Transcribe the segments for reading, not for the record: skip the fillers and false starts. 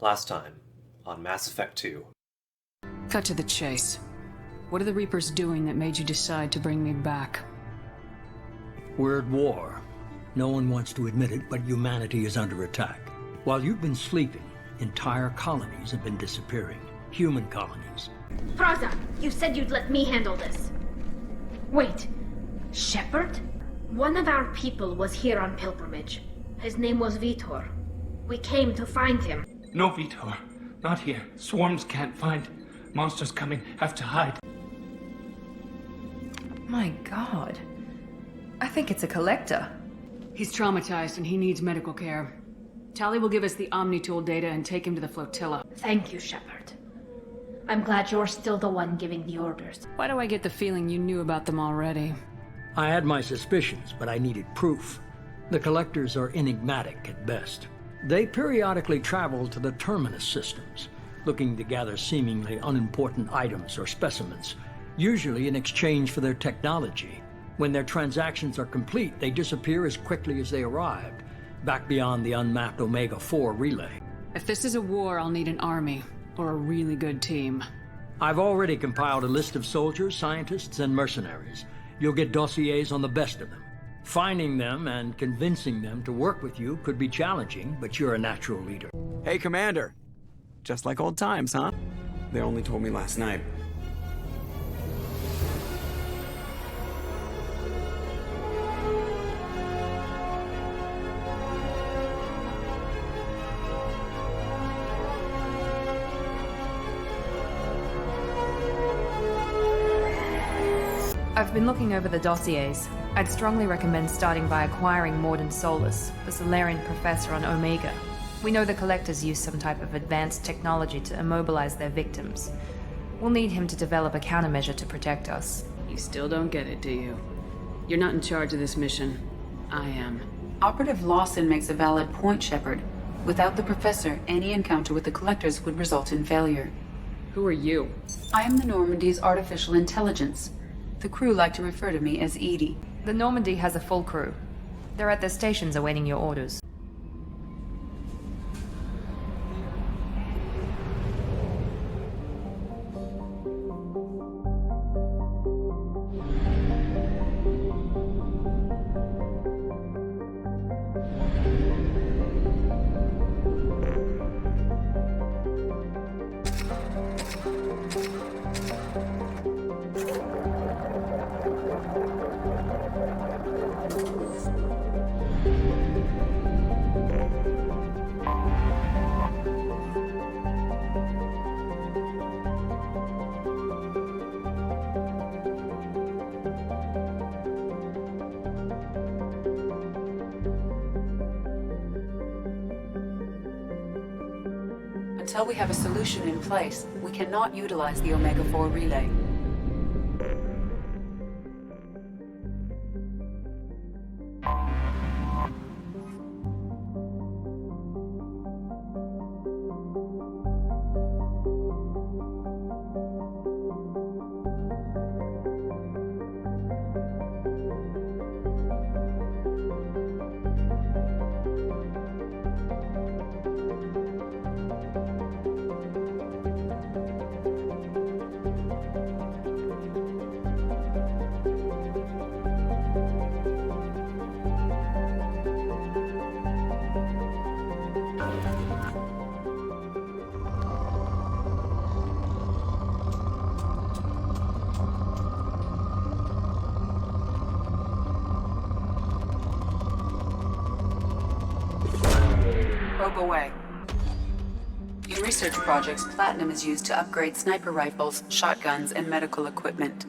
Last time, on Mass Effect 2. Cut to the chase. What are the Reapers doing that made you decide to bring me back? We're at war. No one wants to admit it, but humanity is under attack. While you've been sleeping, entire colonies have been disappearing. Human colonies. Praza, you said you'd let me handle this. Wait, Shepard? One of our people was here on pilgrimage. His name was Vitor. We came to find him. No, Vitor. Not here. Swarms can't find. Monsters coming. Have to hide. My god. I think it's a collector. He's traumatized and he needs medical care. Tali will give us the Omnitool data and take him to the flotilla. Thank you, Shepard. I'm glad you're still the one giving the orders. Why do I get the feeling you knew about them already? I had my suspicions, but I needed proof. The collectors are enigmatic at best. They periodically travel to the terminus systems, looking to gather seemingly unimportant items or specimens, usually in exchange for their technology. When their transactions are complete, they disappear as quickly as they arrived, back beyond the unmapped Omega-4 relay. If this is a war, I'll need an army, or a really good team. I've already compiled a list of soldiers, scientists, and mercenaries. You'll get dossiers on the best of them. Finding them and convincing them to work with you could be challenging, but you're a natural leader. Hey, Commander. Just like old times, huh? They only told me last night. I've been looking over the dossiers. I'd strongly recommend starting by acquiring Morden Solus, the Solarian professor on Omega. We know the Collectors use some type of advanced technology to immobilize their victims. We'll need him to develop a countermeasure to protect us. You still don't get it, do you? You're not in charge of this mission. I am. Operative Lawson makes a valid point, Shepard. Without the Professor, any encounter with the Collectors would result in failure. Who are you? I am the Normandy's artificial intelligence. The crew like to refer to me as Edie. The Normandy has a full crew. They're at their stations awaiting your orders. Until we have a solution in place, we cannot utilize the Omega-4 relay. Probe away. In research projects, platinum is used to upgrade sniper rifles, shotguns, and medical equipment.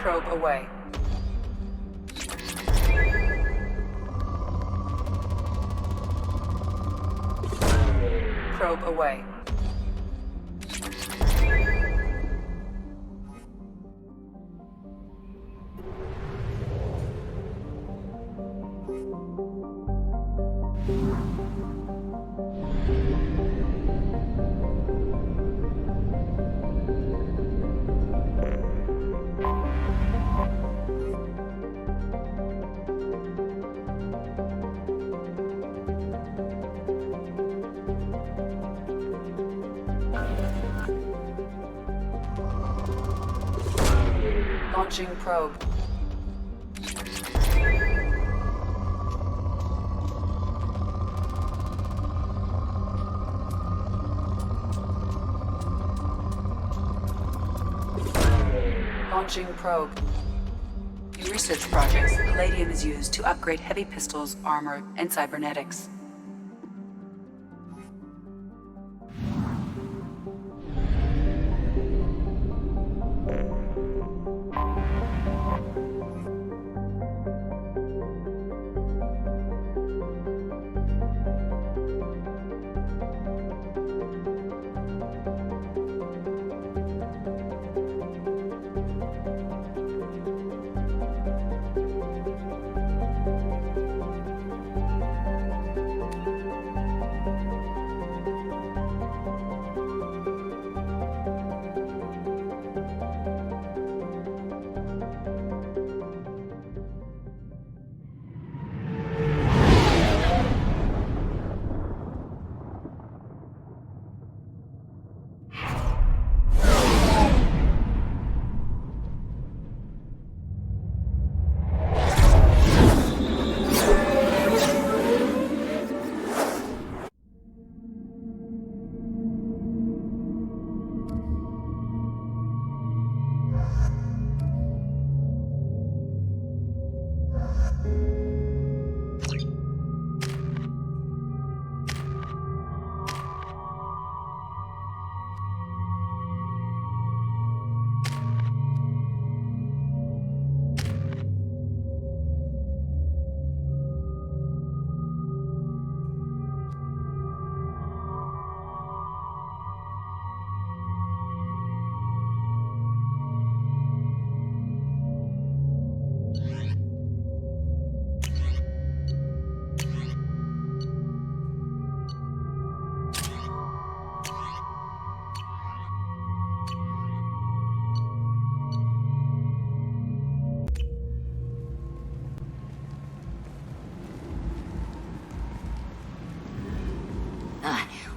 Probe away. Probe away. Launching probe. Launching probe. In research projects, palladium is used to upgrade heavy pistols, armor, and cybernetics.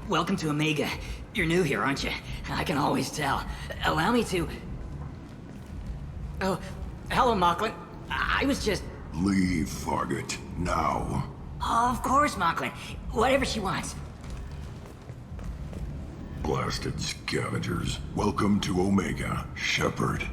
Welcome to Omega. You're new here, aren't you? I can always tell. Allow me to... Oh, hello, Mocklin. I was just... Leave, Fargate. Now. Oh, of course, Mocklin. Whatever she wants. Blasted scavengers. Welcome to Omega, Shepard.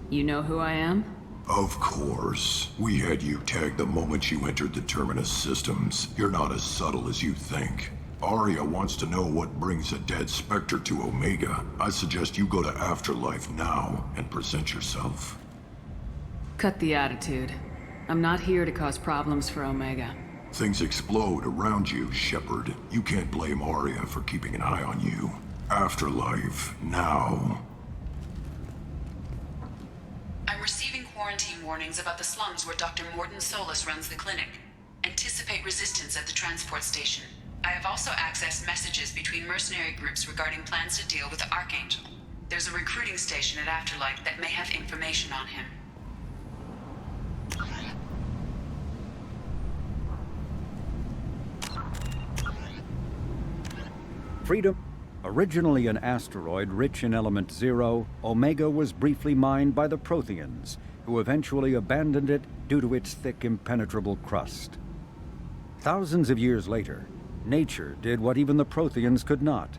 You know who I am? Of course. We had you tagged the moment you entered the Terminus systems. You're not as subtle as you think. Arya wants to know what brings a dead Spectre to Omega. I suggest you go to Afterlife now and present yourself. Cut the attitude. I'm not here to cause problems for Omega. Things explode around you, Shepard. You can't blame Arya for keeping an eye on you. Afterlife, now. I'm receiving quarantine warnings about the slums where Dr. Morden Solus runs the clinic. Anticipate resistance at the transport station. I have also accessed messages between mercenary groups regarding plans to deal with the Archangel. There's a recruiting station at Afterlife that may have information on him. Freedom. Originally an asteroid rich in element zero, Omega was briefly mined by the Protheans, who eventually abandoned it due to its thick, impenetrable crust. Thousands of years later, nature did what even the Protheans could not.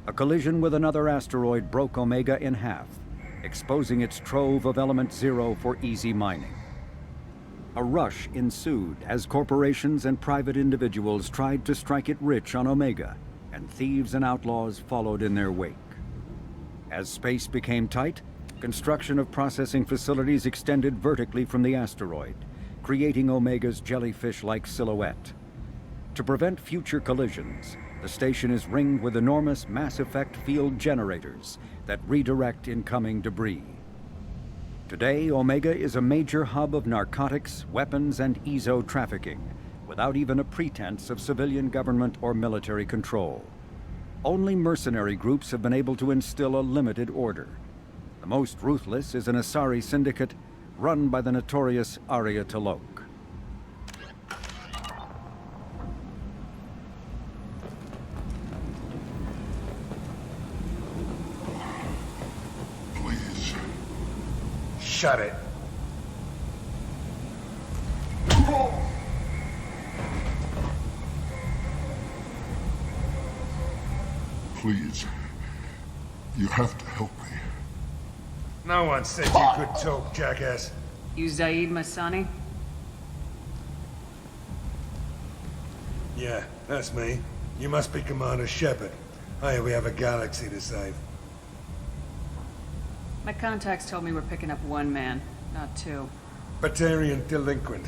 A collision with another asteroid broke Omega in half, exposing its trove of element zero for easy mining. A rush ensued as corporations and private individuals tried to strike it rich on Omega, and thieves and outlaws followed in their wake. As space became tight, construction of processing facilities extended vertically from the asteroid, creating Omega's jellyfish-like silhouette. To prevent future collisions, the station is ringed with enormous mass effect field generators that redirect incoming debris. Today, Omega is a major hub of narcotics, weapons, and EZO trafficking, without even a pretense of civilian government or military control. Only mercenary groups have been able to instill a limited order. The most ruthless is an Asari syndicate run by the notorious Arya T'Loak. Please. Shut it. Please. You have to help me. No one said you could talk, jackass. You Zaid Masani? Yeah, that's me. You must be Commander Shepard. Hey, we have a galaxy to save. My contacts told me we're picking up one man, not two. Batarian delinquent.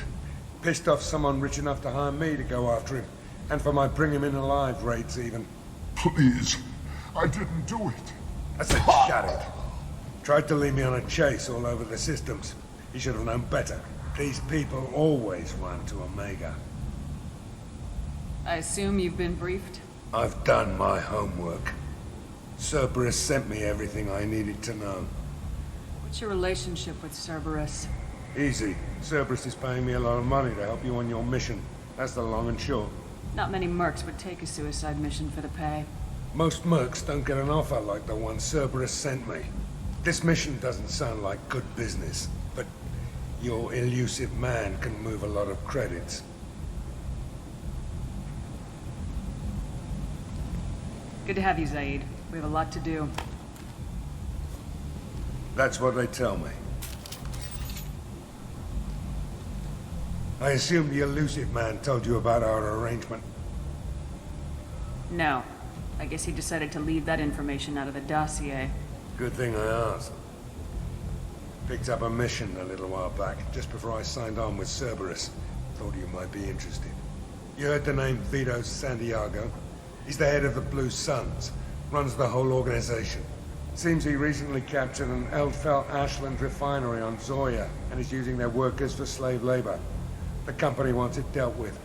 Pissed off someone rich enough to hire me to go after him. And for my bring him in alive rates even. Please. I didn't do it. I said shut it. Tried to lead me on a chase all over the systems. He should have known better. These people always run to Omega. I assume you've been briefed? I've done my homework. Cerberus sent me everything I needed to know. What's your relationship with Cerberus? Easy. Cerberus is paying me a lot of money to help you on your mission. That's the long and short. Not many mercs would take a suicide mission for the pay. Most mercs don't get an offer like the one Cerberus sent me. This mission doesn't sound like good business, but your elusive man can move a lot of credits. Good to have you, Zaid. We have a lot to do. That's what they tell me. I assume the elusive man told you about our arrangement. No. I guess he decided to leave that information out of the dossier. Good thing I asked. Picked up a mission a little while back, just before I signed on with Cerberus. Thought you might be interested. You heard the name Vito Santiago? He's the head of the Blue Suns. Runs the whole organization. Seems he recently captured an Eldfell Ashland refinery on Zoya, and is using their workers for slave labor. The company wants it dealt with.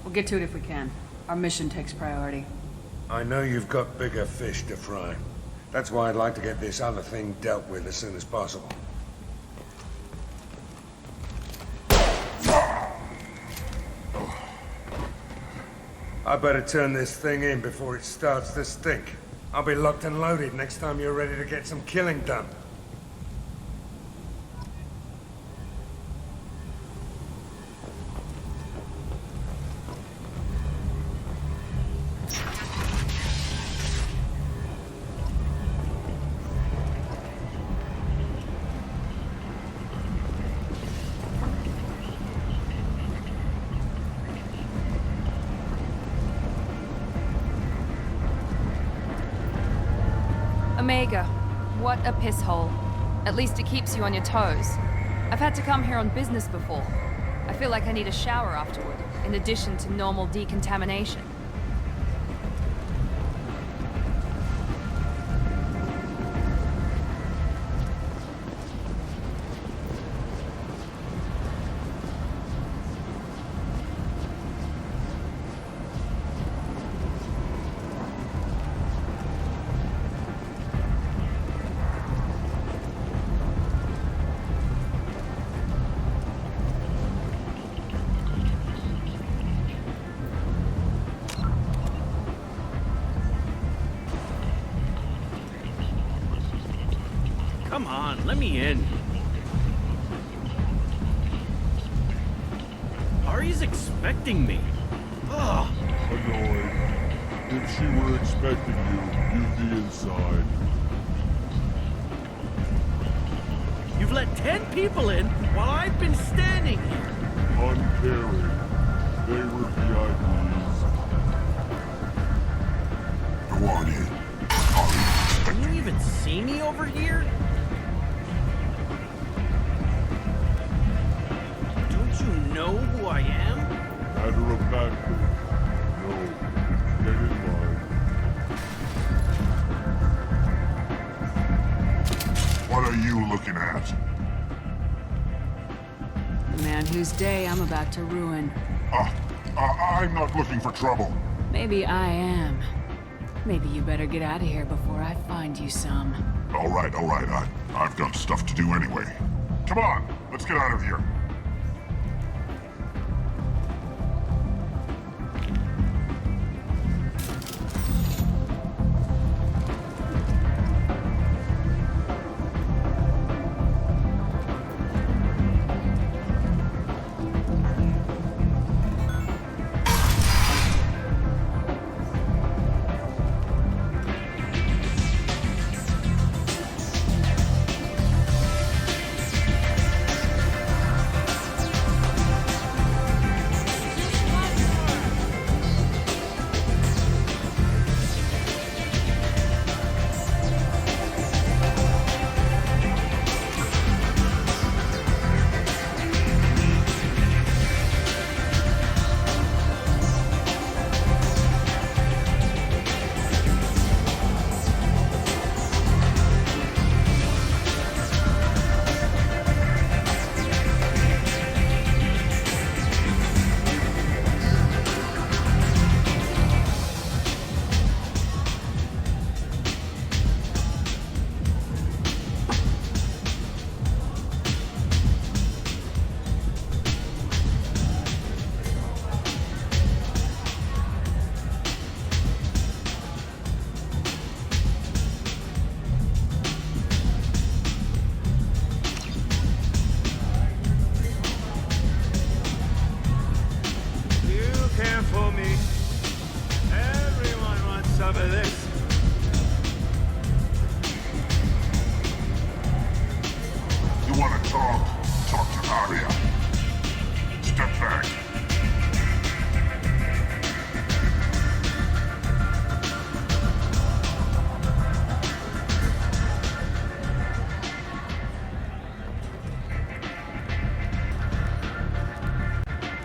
We'll get to it if we can. Our mission takes priority. I know you've got bigger fish to fry. That's why I'd like to get this other thing dealt with as soon as possible. I better turn this thing in before it starts to stink. I'll be locked and loaded next time you're ready to get some killing done. Omega, what a piss hole. At least it keeps you on your toes. I've had to come here on business before. I feel like I need a shower afterward, in addition to normal decontamination. Come on, let me in. Ari's expecting me. Ugh. Annoyed. If she were expecting you, you'd be inside. You've let 10 people in while I've been standing here. Uncaring. They were VIPs. Go on in. Can you even see me over here? Don't you know Exactly. No. Get in line. What are you looking at? The man whose day I'm about to ruin. I'm not looking for trouble. Maybe I am. Maybe you better get out of here before I find you some. All right. I've got stuff to do anyway. Come on, let's get out of here.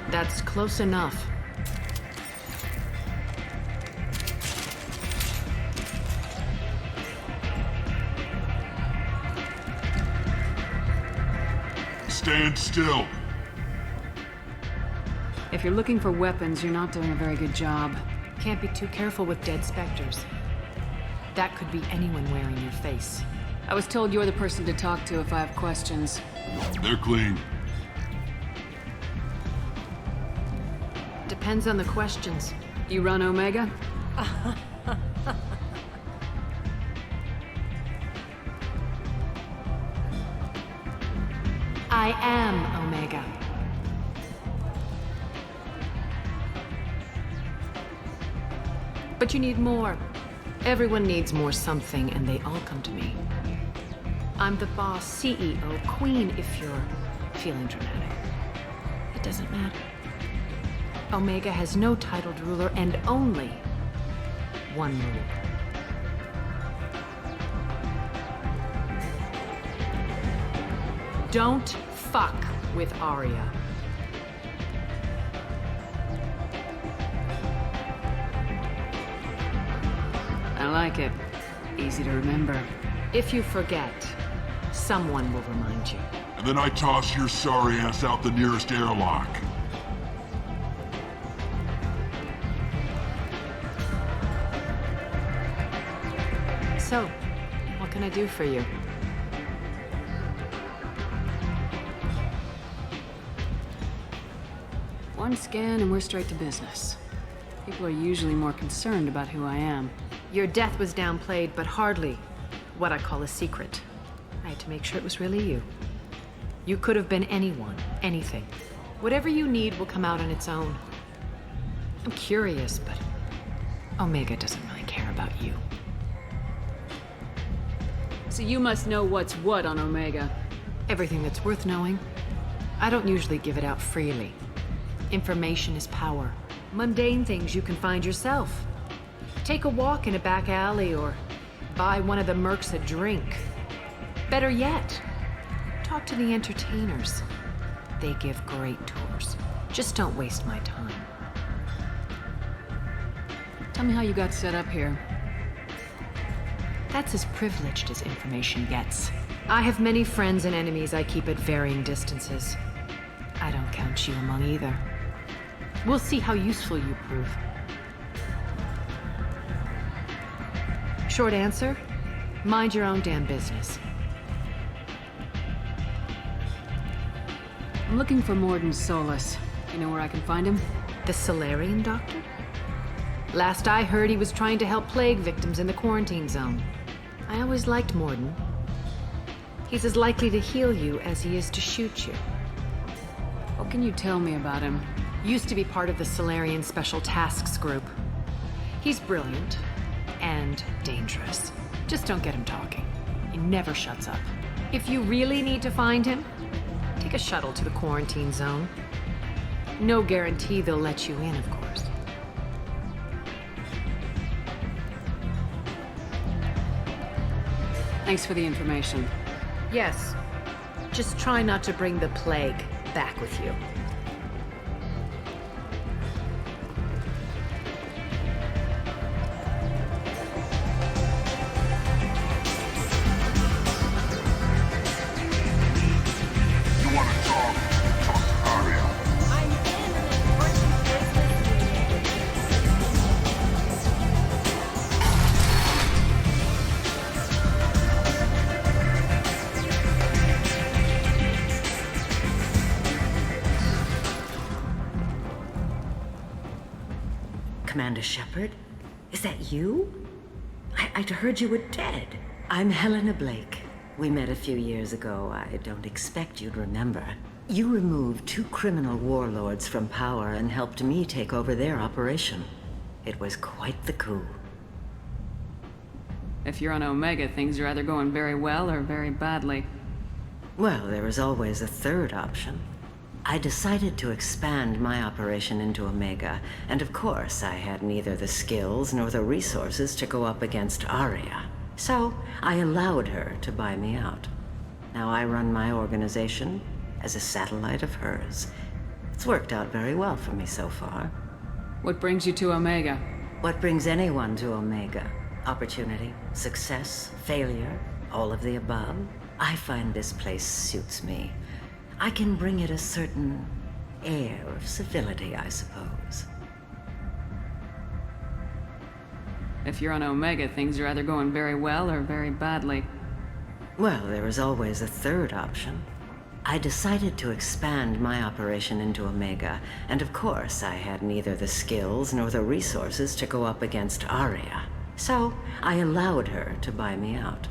That's close enough. Stand still. If you're looking for weapons, you're not doing a very good job. Can't be too careful with dead specters. That could be anyone wearing your face. I was told you're the person to talk to if I have questions. They're clean. Depends on the questions. You run Omega? I am Omega. But you need more. Everyone needs more something, and they all come to me. I'm the boss, CEO, queen, if you're feeling dramatic. It doesn't matter. Omega has no titled ruler and only one rule. Don't fuck with Arya. I like it. Easy to remember. If you forget, someone will remind you. And then I toss your sorry ass out the nearest airlock. So, what can I do for you? One scan and we're straight to business. People are usually more concerned about who I am. Your death was downplayed, but hardly what I call a secret. I had to make sure it was really you. You could have been anyone, anything. Whatever you need will come out on its own. I'm curious, but Omega doesn't really care about you. So you must know what's what on Omega. Everything that's worth knowing. I don't usually give it out freely. Information is power. Mundane things you can find yourself. Take a walk in a back alley or buy one of the mercs a drink. Better yet, talk to the entertainers. They give great tours. Just don't waste my time. Tell me how you got set up here. That's as privileged as information gets. I have many friends and enemies I keep at varying distances. I don't count you among either. We'll see how useful you prove. Short answer, mind your own damn business. I'm looking for Morden Solus. You know where I can find him? The Solarian doctor? Last I heard, he was trying to help plague victims in the quarantine zone. I always liked Morden. He's as likely to heal you as he is to shoot you. What can you tell me about him? Used to be part of the Solarian Special Tasks Group. He's brilliant and dangerous. Just don't get him talking. He never shuts up. If you really need to find him, take a shuttle to the quarantine zone. No guarantee they'll let you in, of course. Thanks for the information. Yes. Just try not to bring the plague back with you. Commander Shepard? Is that you? I'd heard you were dead. I'm Helena Blake. We met a few years ago. I don't expect you'd remember. You removed 2 criminal warlords from power and helped me take over their operation. It was quite the coup. If you're on Omega, things are either going very well or very badly. Well, there was always a third option. I decided to expand my operation into Omega, and of course I had neither the skills nor the resources to go up against Aria. So I allowed her to buy me out. Now I run my organization as a satellite of hers. It's worked out very well for me so far. What brings you to Omega? What brings anyone to Omega? Opportunity, success, failure, all of the above. I find this place suits me. I can bring it a certain air of civility, I suppose. If you're on Omega, things are either going very well or very badly. Well, there was always a third option. I decided to expand my operation into Omega, and of course I had neither the skills nor the resources to go up against Aria. So I allowed her to buy me out.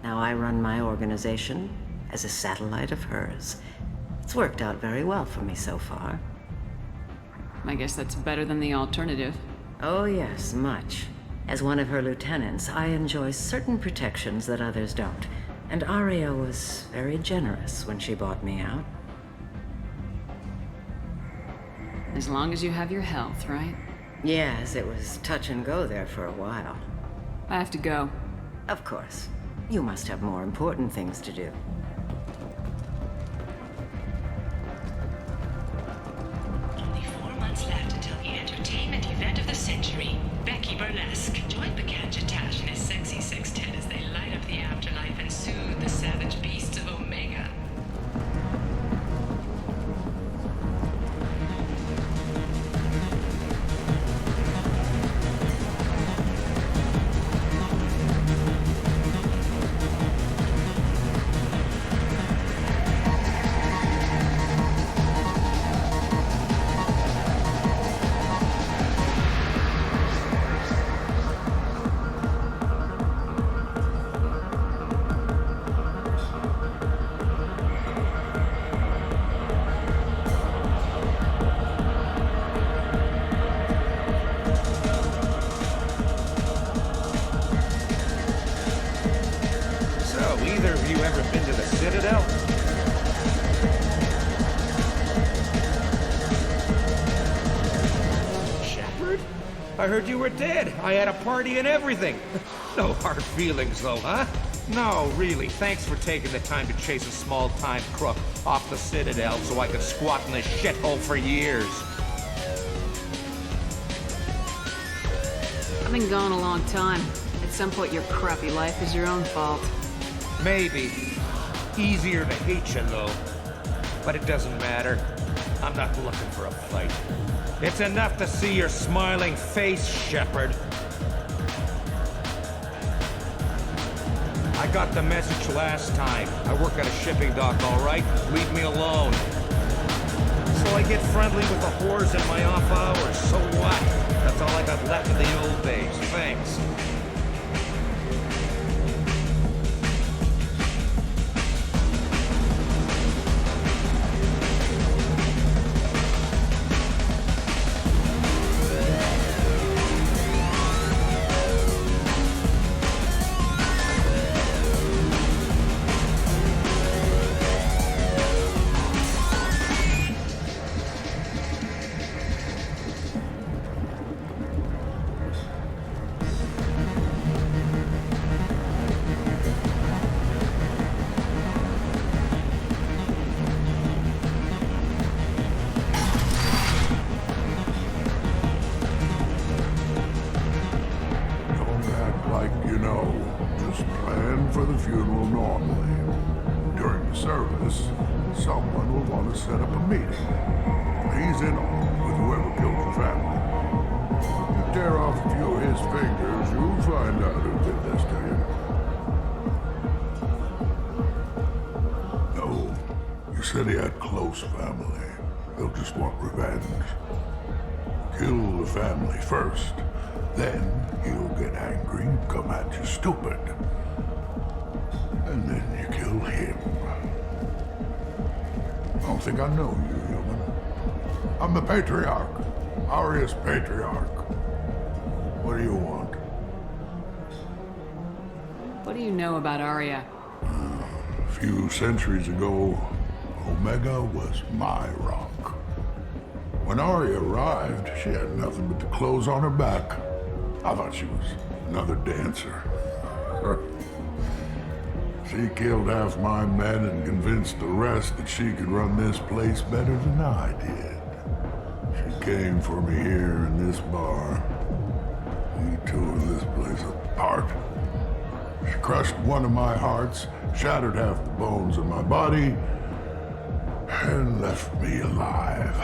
Now I run my organization as a satellite of hers. It's worked out very well for me so far. I guess that's better than the alternative. Oh yes, much. As one of her lieutenants, I enjoy certain protections that others don't. And Aria was very generous when she bought me out. As long as you have your health, right? Yes, it was touch and go there for a while. I have to go. Of course. You must have more important things to do. Only 4 months left until the entertainment event of the century. Becky Burlesque. Join Bacanja Tash and his sexy sextet as they light up the afterlife and soothe the savage beasts of Omega. I heard you were dead. I had a party and everything. No hard feelings, though, huh? No, really. Thanks for taking the time to chase a small-time crook off the Citadel so I could squat in this shithole for years. I've been gone a long time. At some point, your crappy life is your own fault. Maybe. Easier to hate you, though. But it doesn't matter. I'm not looking for a fight. It's enough to see your smiling face, Shepard. I got the message last time. I work at a shipping dock, all right? Leave me alone. So I get friendly with the whores in my off hours. So what? That's all I got left of the old days. Thanks. Said he had close family. They'll just want revenge. Kill the family first, then he'll get angry and come at you stupid. And then you kill him. I don't think I know you, human. I'm the Patriarch. Aria's Patriarch. What do you want? What do you know about Aria? A few centuries ago, Omega was my rock. When Aria arrived, she had nothing but the clothes on her back. I thought she was another dancer. She killed half my men and convinced the rest that she could run this place better than I did. She came for me here in this bar. We tore this place apart. She crushed one of my hearts, shattered half the bones in my body, and left me alive.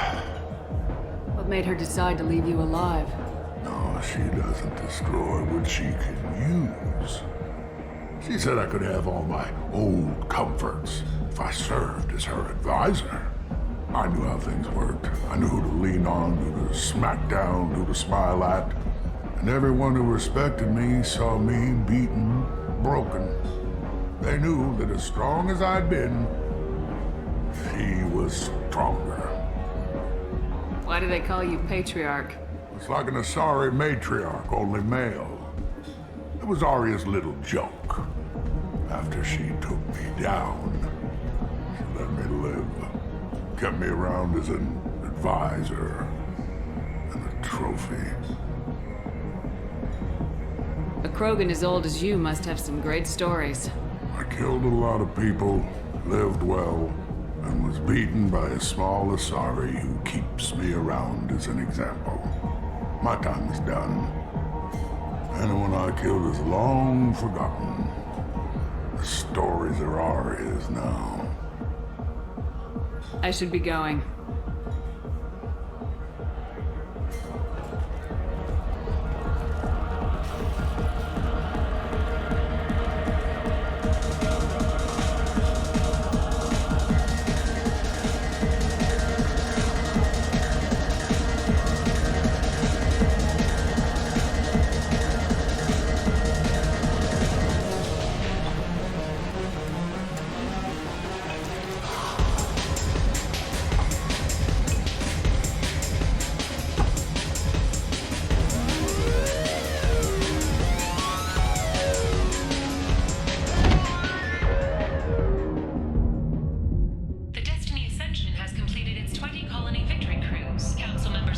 What made her decide to leave you alive? No, she doesn't destroy what she can use. She said I could have all my old comforts if I served as her advisor. I knew how things worked. I knew who to lean on, who to smack down, who to smile at. And everyone who respected me saw me beaten, broken. They knew that as strong as I'd been, she was stronger. Why do they call you Patriarch? It's like an Asari matriarch, only male. It was Aria's little joke. After she took me down, she let me live. Kept me around as an advisor and a trophy. A Krogan as old as you must have some great stories. I killed a lot of people, lived well, and was beaten by a small Asari who keeps me around as an example. My time is done. Anyone I killed is long forgotten. The stories are Aria's now. I should be going.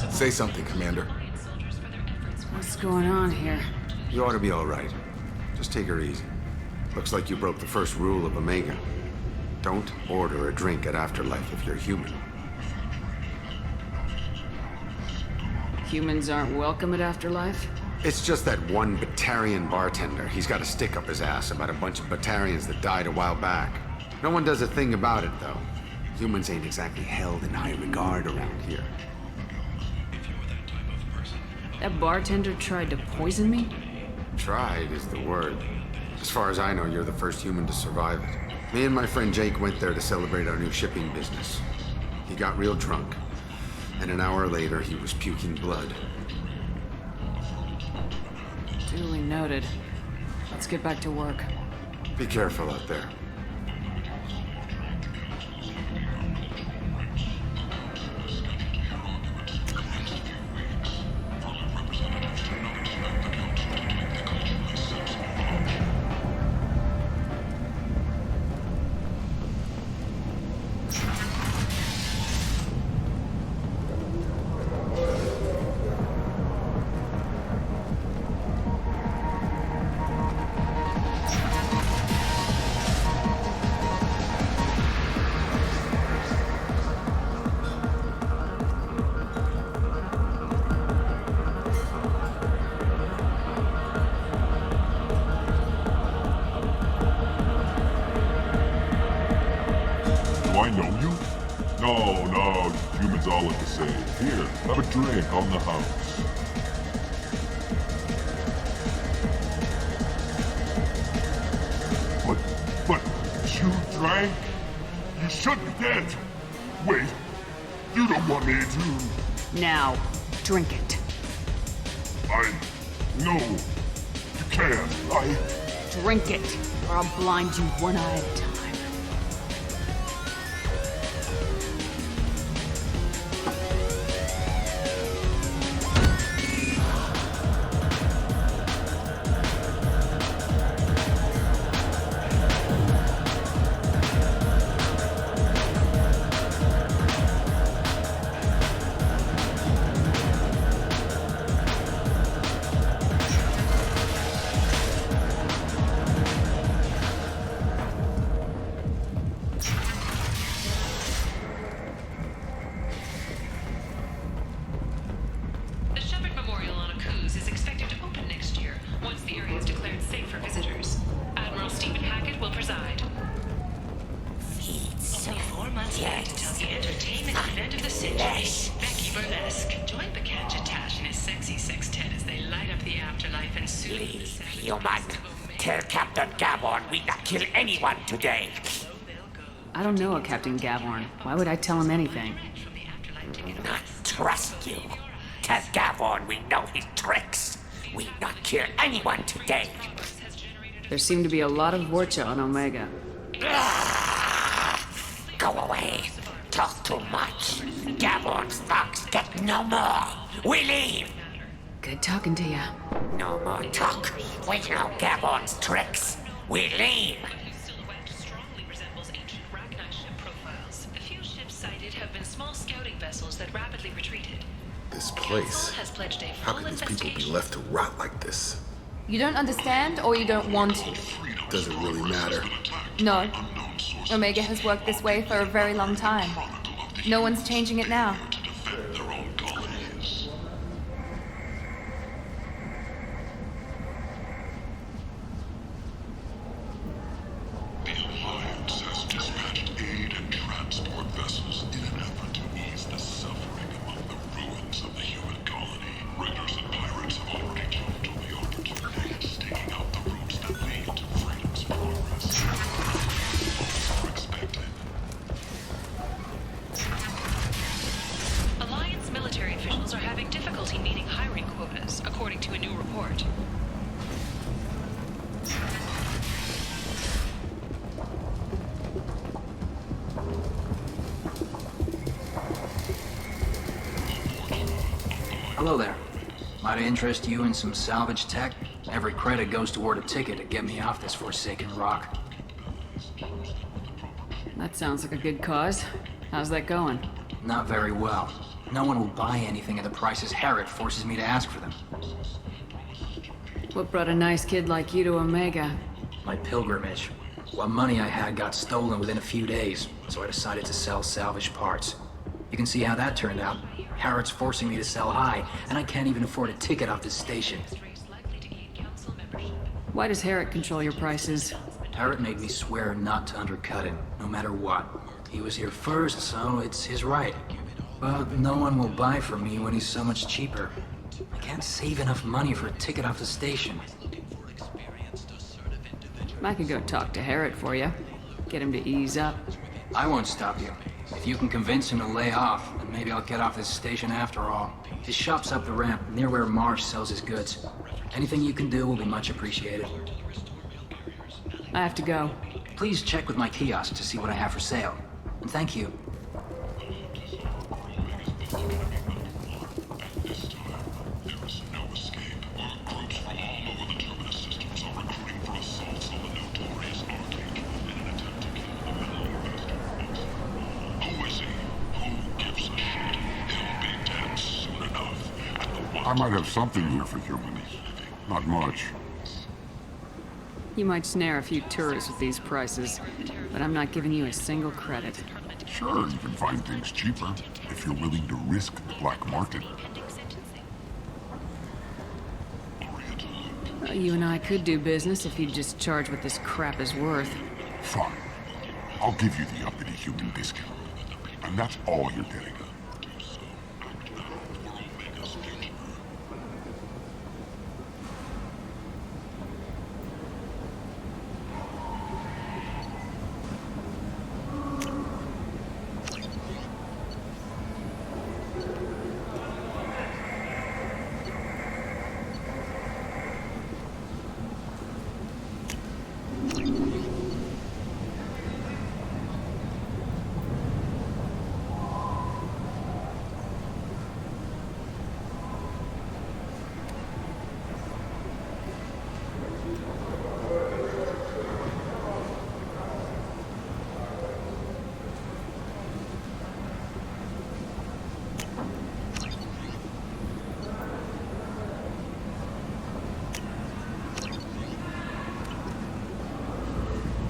Say something, Commander. What's going on here? You ought to be all right. Just take her easy. Looks like you broke the first rule of Omega. Don't order a drink at Afterlife if you're human. Humans aren't welcome at Afterlife? It's just that one Batarian bartender. He's got a stick up his ass about a bunch of Batarians that died a while back. No one does a thing about it, though. Humans ain't exactly held in high regard around here. That bartender tried to poison me? Tried is the word. As far as I know, you're the first human to survive it. Me and my friend Jake went there to celebrate our new shipping business. He got real drunk, and an hour later he was puking blood. Duly noted. Let's get back to work. Be careful out there. Do I know you? No, humans all look the same. Here, have a drink on the house. But you drank? You should be dead. Wait, you don't want me to... Now, drink it. No, you can't. Drink it, or I'll blind you one eye at a time. Today. I don't know a Captain Gavorn. Why would I tell him anything? Not trust you. Tell Gavorn we know his tricks. We not kill anyone today. There seem to be a lot of Vorcha on Omega. Go away. Talk too much. Gavorn's thugs get no more. We leave. Good talking to you. No more talk. We know Gavorn's tricks. We leave. That rapidly retreated. This place. How can these people be left to rot like this? You don't understand, or you don't want to? Does it really matter? No. Omega has worked this way for a very long time. No one's changing it now. Hello there. Might I interest you in some salvage tech? Every credit goes toward a ticket to get me off this forsaken rock. That sounds like a good cause. How's that going? Not very well. No one will buy anything at the prices Herod forces me to ask for them. What brought a nice kid like you to Omega? My pilgrimage. What money I had got stolen within a few days, so I decided to sell salvage parts. You can see how that turned out. Harrod's forcing me to sell high, and I can't even afford a ticket off this station. Why does Herrick control your prices? Herrick made me swear not to undercut him, no matter what. He was here first, so it's his right. But no one will buy from me when he's so much cheaper. I can't save enough money for a ticket off the station. I could go talk to Herrick for you. Get him to ease up. I won't stop you. If you can convince him to lay off, then maybe I'll get off this station after all. His shop's up the ramp, near where Marsh sells his goods. Anything you can do will be much appreciated. I have to go. Please check with my kiosk to see what I have for sale. And thank you. I might have something here for humans. Not much. You might snare a few tourists with these prices, but I'm not giving you a single credit. Sure, you can find things cheaper, if you're willing to risk the black market. You and I could do business if you'd just charge what this crap is worth. Fine. I'll give you the uppity human discount. And that's all you're getting.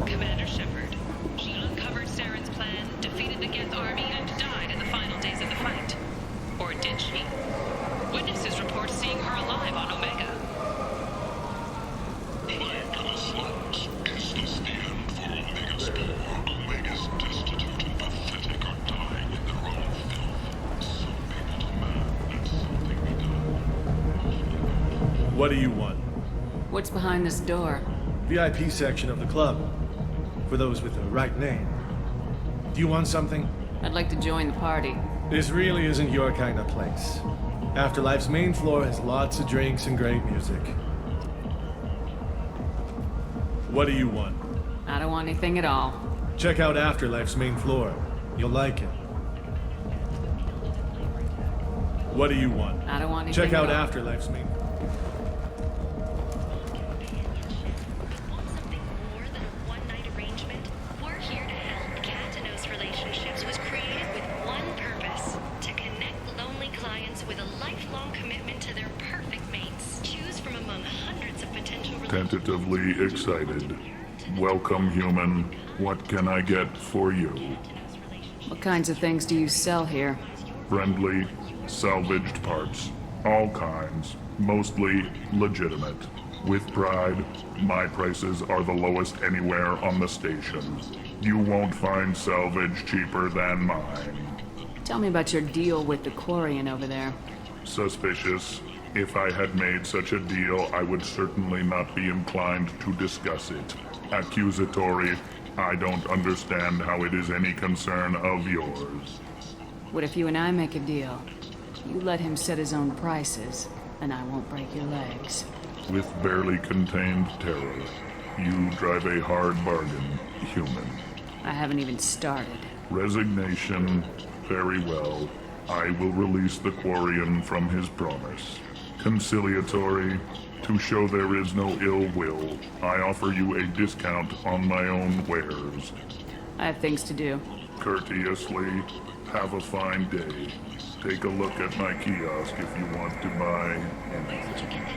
Commander Shepard, she uncovered Saren's plan, defeated the Geth army, and died in the final days of the fight. Or did she? Witnesses report seeing her alive on Omega. Plague of the slums. Is this the end for Omega's poor? Omega's destitute and pathetic are dying in their own filth. Some people demand that something be done. What do you want? What's behind this door? VIP section of the club. For those with the right name. Do you want something? I'd like to join the party. This really isn't your kind of place. Afterlife's main floor has lots of drinks and great music. What do you want? I don't want anything at all. Check out Afterlife's main floor. You'll like it. What do you want? I don't want anything Check out at all. Afterlife's main. Tentatively excited. Welcome, human. What can I get for you? What kinds of things do you sell here? Friendly, salvaged parts. All kinds. Mostly legitimate. With pride, my prices are the lowest anywhere on the station. You won't find salvage cheaper than mine. Tell me about your deal with the Quarian over there. Suspicious. If I had made such a deal, I would certainly not be inclined to discuss it. Accusatory. I don't understand how it is any concern of yours. What if you and I make a deal? You let him set his own prices, and I won't break your legs. With barely contained terror, you drive a hard bargain, human. I haven't even started. Resignation. Very well. I will release the Quarian from his promise. Conciliatory. To show there is no ill will, I offer you a discount on my own wares. I have things to do. Courteously. Have a fine day. Take a look at my kiosk if you want to buy anything.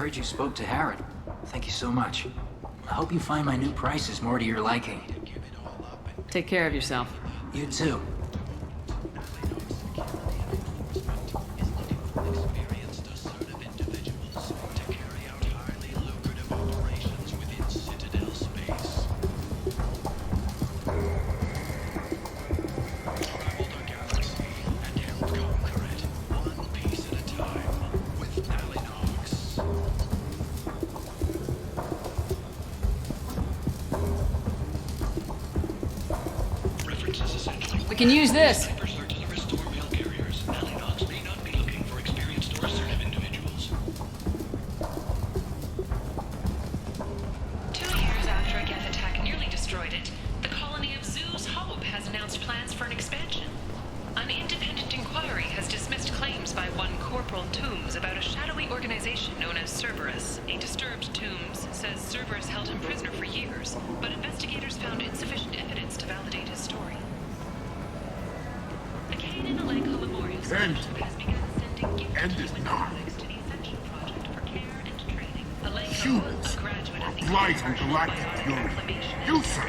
heard you spoke to Harrod. Thank you so much. I hope you find my new prices more to your liking. Take care of yourself. You too. We can use this. 2 years after a Geth attack nearly destroyed it, the colony of Zeus Hope has announced plans for an expansion. An independent inquiry has dismissed claims by one Corporal Toombs about a shadowy organization known as Cerberus. A disturbed Toombs says Cerberus held him prisoner for years, but investigators found insufficient evidence to validate his story. End. End is not. Humans are blight on galactic purity. You, sir,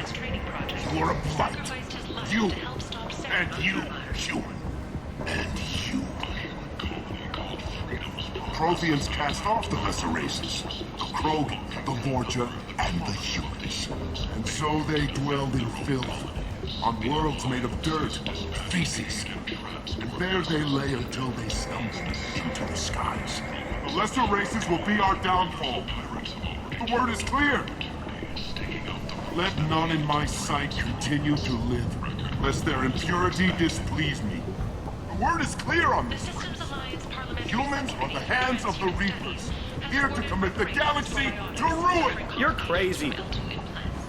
you are a blight. You, and you, human. And you. Protheans cast off the lesser races, the Krogan, the Vorcha, and the humans. And so they dwelled in filth, on worlds made of dirt, feces. And there they lay until they stumbled into the skies. The lesser races will be our downfall. The word is clear. Let none in my sight continue to live, lest their impurity displease me. The word is clear on this. Humans are the hands of the Reapers, here to commit the galaxy to ruin. You're crazy.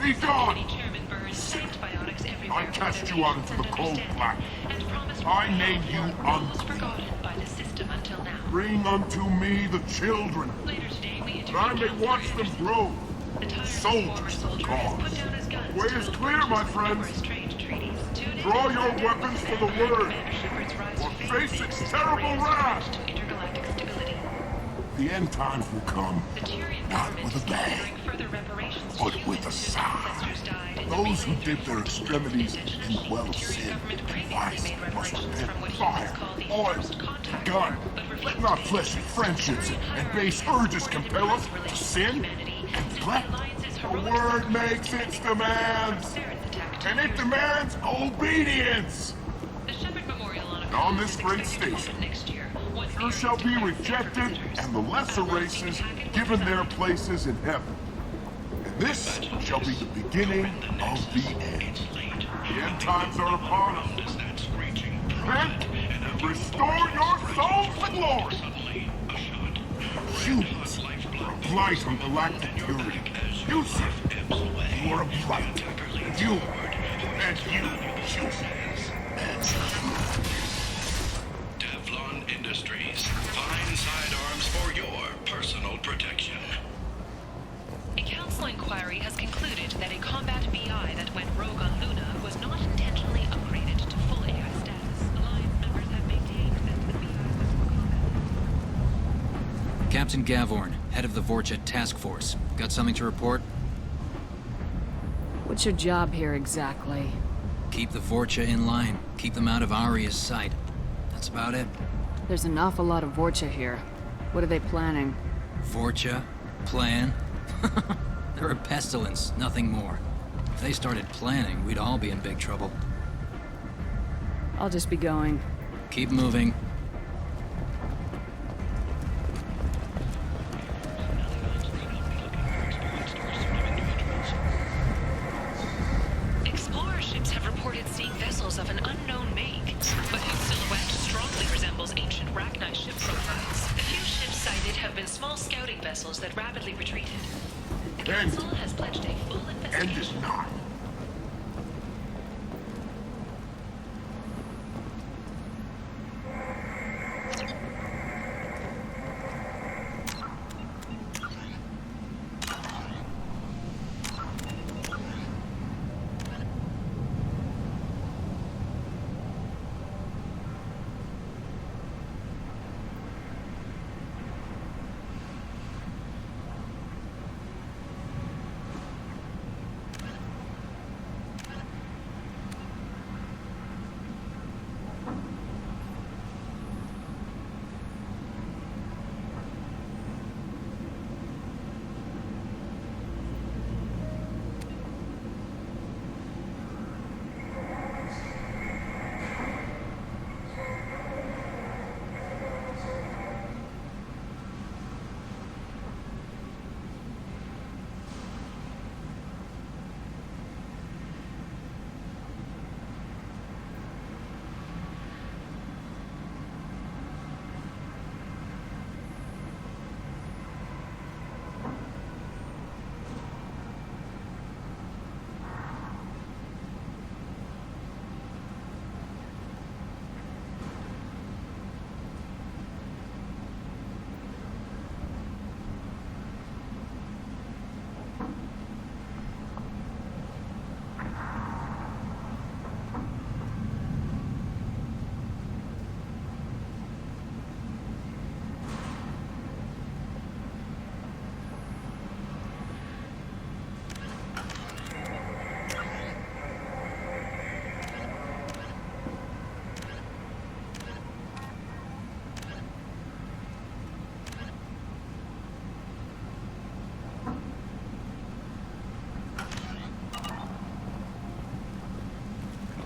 Be gone. I cast you out into the cold black. I name you unclean. Bring unto me the children, that I may watch them grow. Soldiers of the cause. The way is clear, my friends. Draw your weapons for the word, or face its terrible wrath. The end times will come, not with a bang, but with a sigh. Those who dip their extremities in the well of sin and vice must repent fire, oil, gun. Let not fleshly friendships and base urges compel us to sin and let the word makes its demands, and it demands obedience. On this great station, few shall be rejected, and the lesser races given their places in heaven. And this shall be the beginning of the end. The end times are upon us. Repent and restore your souls to glory. Humans are a blight on galactic purity. You, sir, you are a blight. And you, humans, Teflon Industries. Fine sidearms for your personal protection. A council inquiry has concluded that a combat BI that went rogue on Luna was not intentionally upgraded to full AI status. Alliance members have maintained that the BI was for combat. Captain Gavorn, head of the Vorcha Task Force. Got something to report? What's your job here exactly? Keep the Vorcha in line. Keep them out of Aria's sight. That's about it. There's an awful lot of Vorcha here. What are they planning? Vorcha? Plan? They're a pestilence, nothing more. If they started planning, we'd all be in big trouble. I'll just be going. Keep moving. Explorer ships have reported seeing vessels of an unknown make, but whose silhouette strongly resembles ancient Rachni ship profiles. The few ships sighted have been small scouting vessels that rapidly retreated. The council has pledged a full investigation. End is not.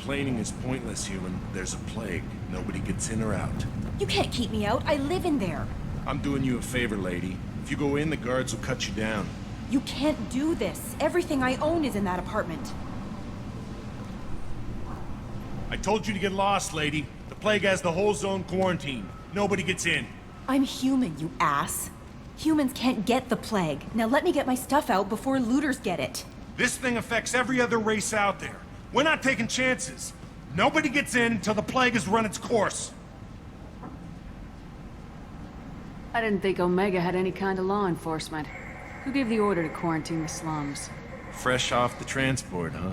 Complaining is pointless, human. There's a plague. Nobody gets in or out. You can't keep me out. I live in there. I'm doing you a favor, lady. If you go in, the guards will cut you down. You can't do this. Everything I own is in that apartment. I told you to get lost, lady. The plague has the whole zone quarantined. Nobody gets in. I'm human, you ass. Humans can't get the plague. Now let me get my stuff out before looters get it. This thing affects every other race out there. We're not taking chances. Nobody gets in until the plague has run its course. I didn't think Omega had any kind of law enforcement. Who gave the order to quarantine the slums? Fresh off the transport, huh?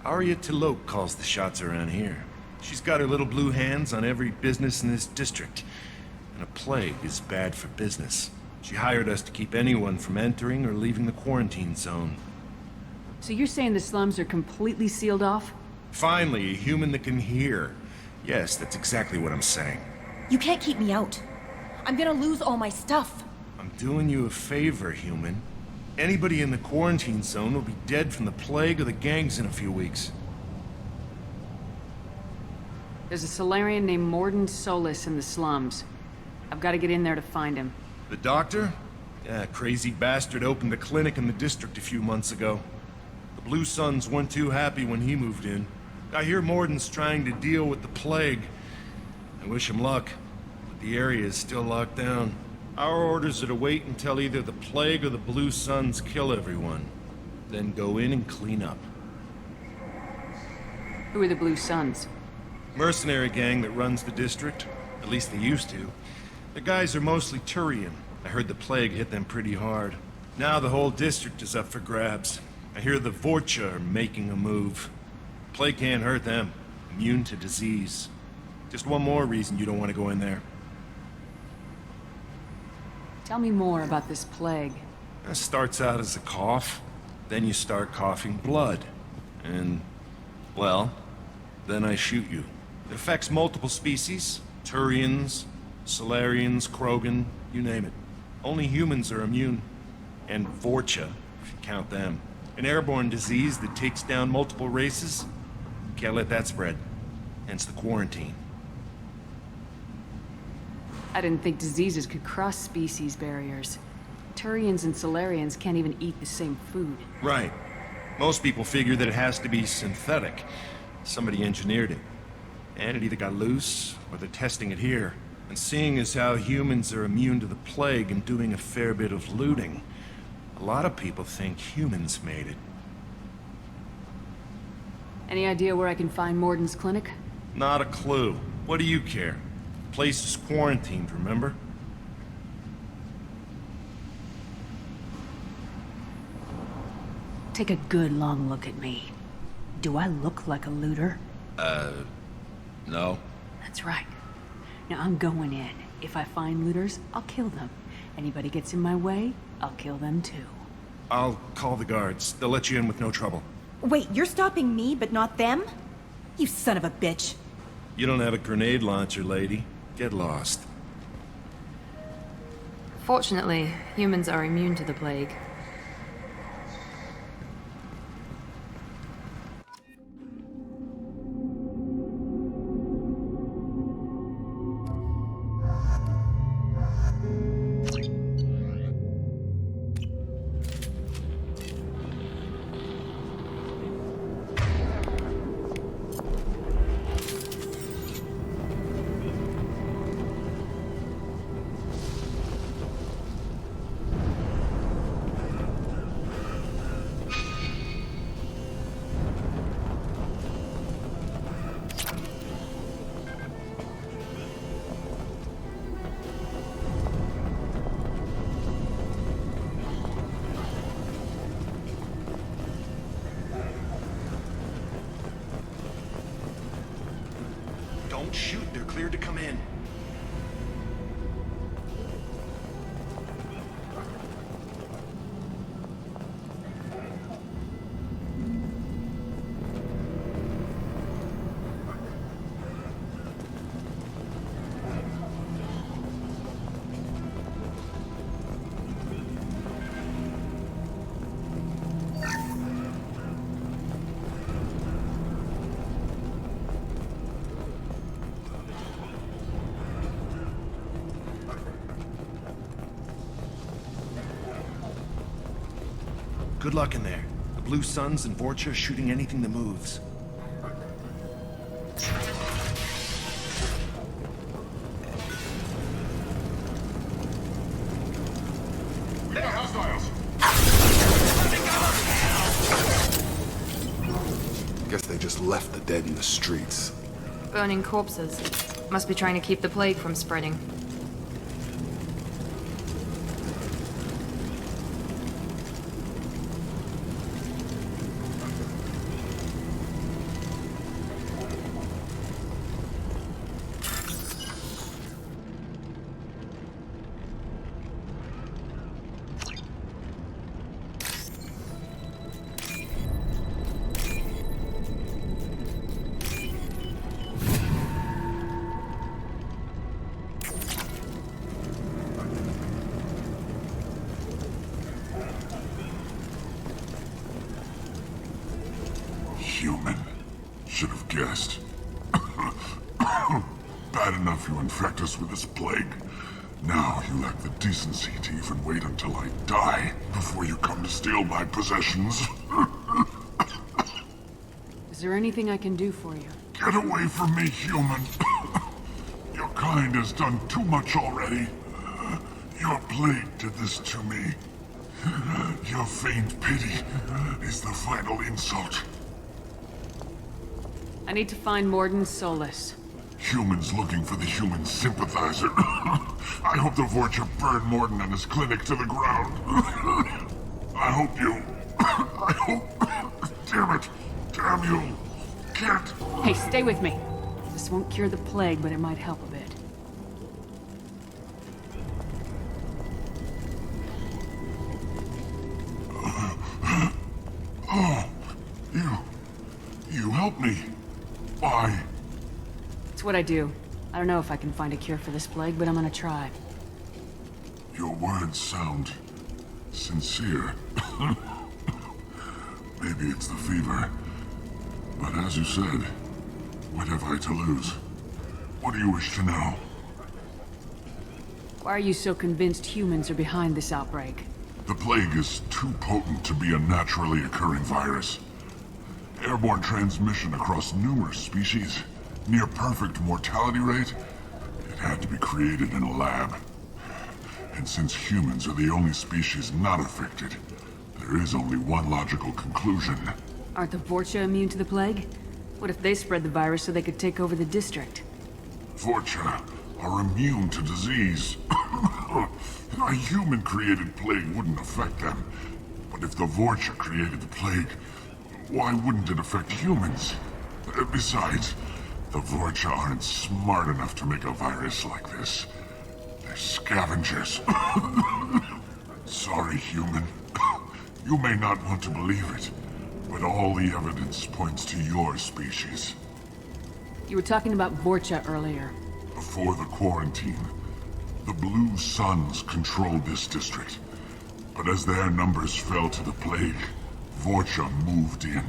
Arya Tilok calls the shots around here. She's got her little blue hands on every business in this district. And a plague is bad for business. She hired us to keep anyone from entering or leaving the quarantine zone. So you're saying the slums are completely sealed off? Finally, a human that can hear. Yes, that's exactly what I'm saying. You can't keep me out. I'm gonna lose all my stuff. I'm doing you a favor, human. Anybody in the quarantine zone will be dead from the plague or the gangs in a few weeks. There's a Solarian named Morden Solis in the slums. I've got to get in there to find him. The doctor? Yeah, crazy bastard opened a clinic in the district a few months ago. The Blue Suns weren't too happy when he moved in. I hear Morden's trying to deal with the plague. I wish him luck, but the area is still locked down. Our orders are to wait until either the plague or the Blue Suns kill everyone. Then go in and clean up. Who are the Blue Suns? Mercenary gang that runs the district. At least they used to. The guys are mostly Turian. I heard the plague hit them pretty hard. Now the whole district is up for grabs. I hear the Vorcha are making a move. Plague can't hurt them. Immune to disease. Just one more reason you don't want to go in there. Tell me more about this plague. It starts out as a cough. Then you start coughing blood. And, well, then I shoot you. It affects multiple species. Turians, Solarians, Krogan, you name it. Only humans are immune. And Vorcha, if you count them. An airborne disease that takes down multiple races. Can't let that spread. Hence the quarantine. I didn't think diseases could cross species barriers. Turians and Solarians can't even eat the same food. Right. Most people figure that it has to be synthetic. Somebody engineered it. And it either got loose, or they're testing it here. And seeing as how humans are immune to the plague and doing a fair bit of looting, a lot of people think humans made it. Any idea where I can find Morden's clinic? Not a clue. What do you care? The place is quarantined, remember? Take a good long look at me. Do I look like a looter? No. That's right. Now I'm going in. If I find looters, I'll kill them. Anybody gets in my way, I'll kill them too. I'll call the guards. They'll let you in with no trouble. Wait, you're stopping me, but not them? You son of a bitch. You don't have a grenade launcher, lady. Get lost. Fortunately, humans are immune to the plague. Don't shoot. They're cleared to come in. Good luck in there. The Blue Suns and Vorcha shooting anything that moves. Guess they just left the dead in the streets. Burning corpses. Must be trying to keep the plague from spreading. Human. Should have guessed. Bad enough you infect us with this plague. Now you lack the decency to even wait until I die before you come to steal my possessions. Is there anything I can do for you? Get away from me, human. Your kind has done too much already. Your plague did this to me. Your feigned pity is the final insult. I need to find Morden Solus. Humans looking for the human sympathizer. I hope the Vorcha burn Morden and his clinic to the ground. I hope you... I hope... Damn it. Damn you. Can't... Hey, stay with me. This won't cure the plague, but it might help a bit. Oh, you helped me. Why? It's what I do. I don't know if I can find a cure for this plague, but I'm gonna try. Your words sound sincere. Maybe it's the fever. But as you said, what have I to lose? What do you wish to know? Why are you so convinced humans are behind this outbreak? The plague is too potent to be a naturally occurring virus. Airborne transmission across numerous species, near perfect mortality rate. It had to be created in a lab. And since humans are the only species not affected, there is only one logical conclusion. Aren't the Vorcha immune to the plague? What if they spread the virus so they could take over the district? Vorcha are immune to disease. A human-created plague wouldn't affect them. But if the Vorcha created the plague, why wouldn't it affect humans? Besides, the Vorcha aren't smart enough to make a virus like this. They're scavengers. Sorry, human. You may not want to believe it, but all the evidence points to your species. You were talking about Vorcha earlier. Before the quarantine, the Blue Suns controlled this district. But as their numbers fell to the plague, Vorcha moved in.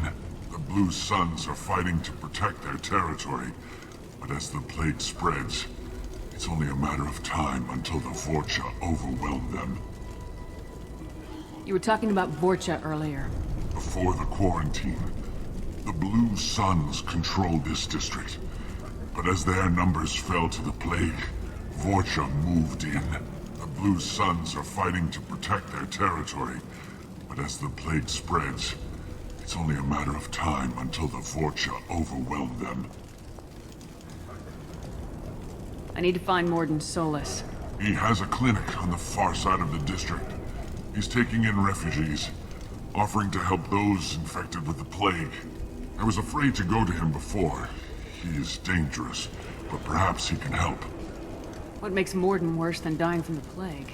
The Blue Suns are fighting to protect their territory. But as the plague spreads, it's only a matter of time until the Vorcha overwhelm them. You were talking about Vorcha earlier. Before the quarantine, the Blue Suns controlled this district. But as their numbers fell to the plague, Vorcha moved in. The Blue Suns are fighting to protect their territory. But as the plague spreads, it's only a matter of time until the Vorcha overwhelm them. I need to find Morden Solus. He has a clinic on the far side of the district. He's taking in refugees, offering to help those infected with the plague. I was afraid to go to him before. He is dangerous, but perhaps he can help. What makes Morden worse than dying from the plague?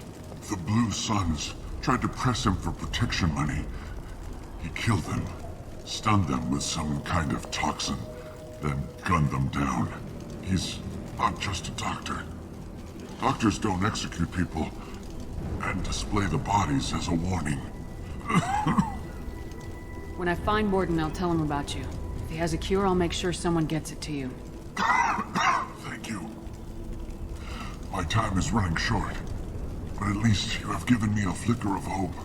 The Blue Suns tried to press him for protection money. He killed them, stunned them with some kind of toxin, then gunned them down. He's not just a doctor. Doctors don't execute people and display the bodies as a warning. When I find Morden, I'll tell him about you. If he has a cure, I'll make sure someone gets it to you. Thank you. My time is running short, but at least you have given me a flicker of hope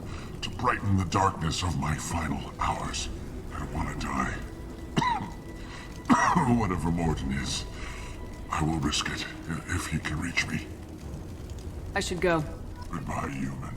To brighten the darkness of my final hours. I don't want to die. Whatever Morden is, I will risk it if he can reach me. I should go. Goodbye, human.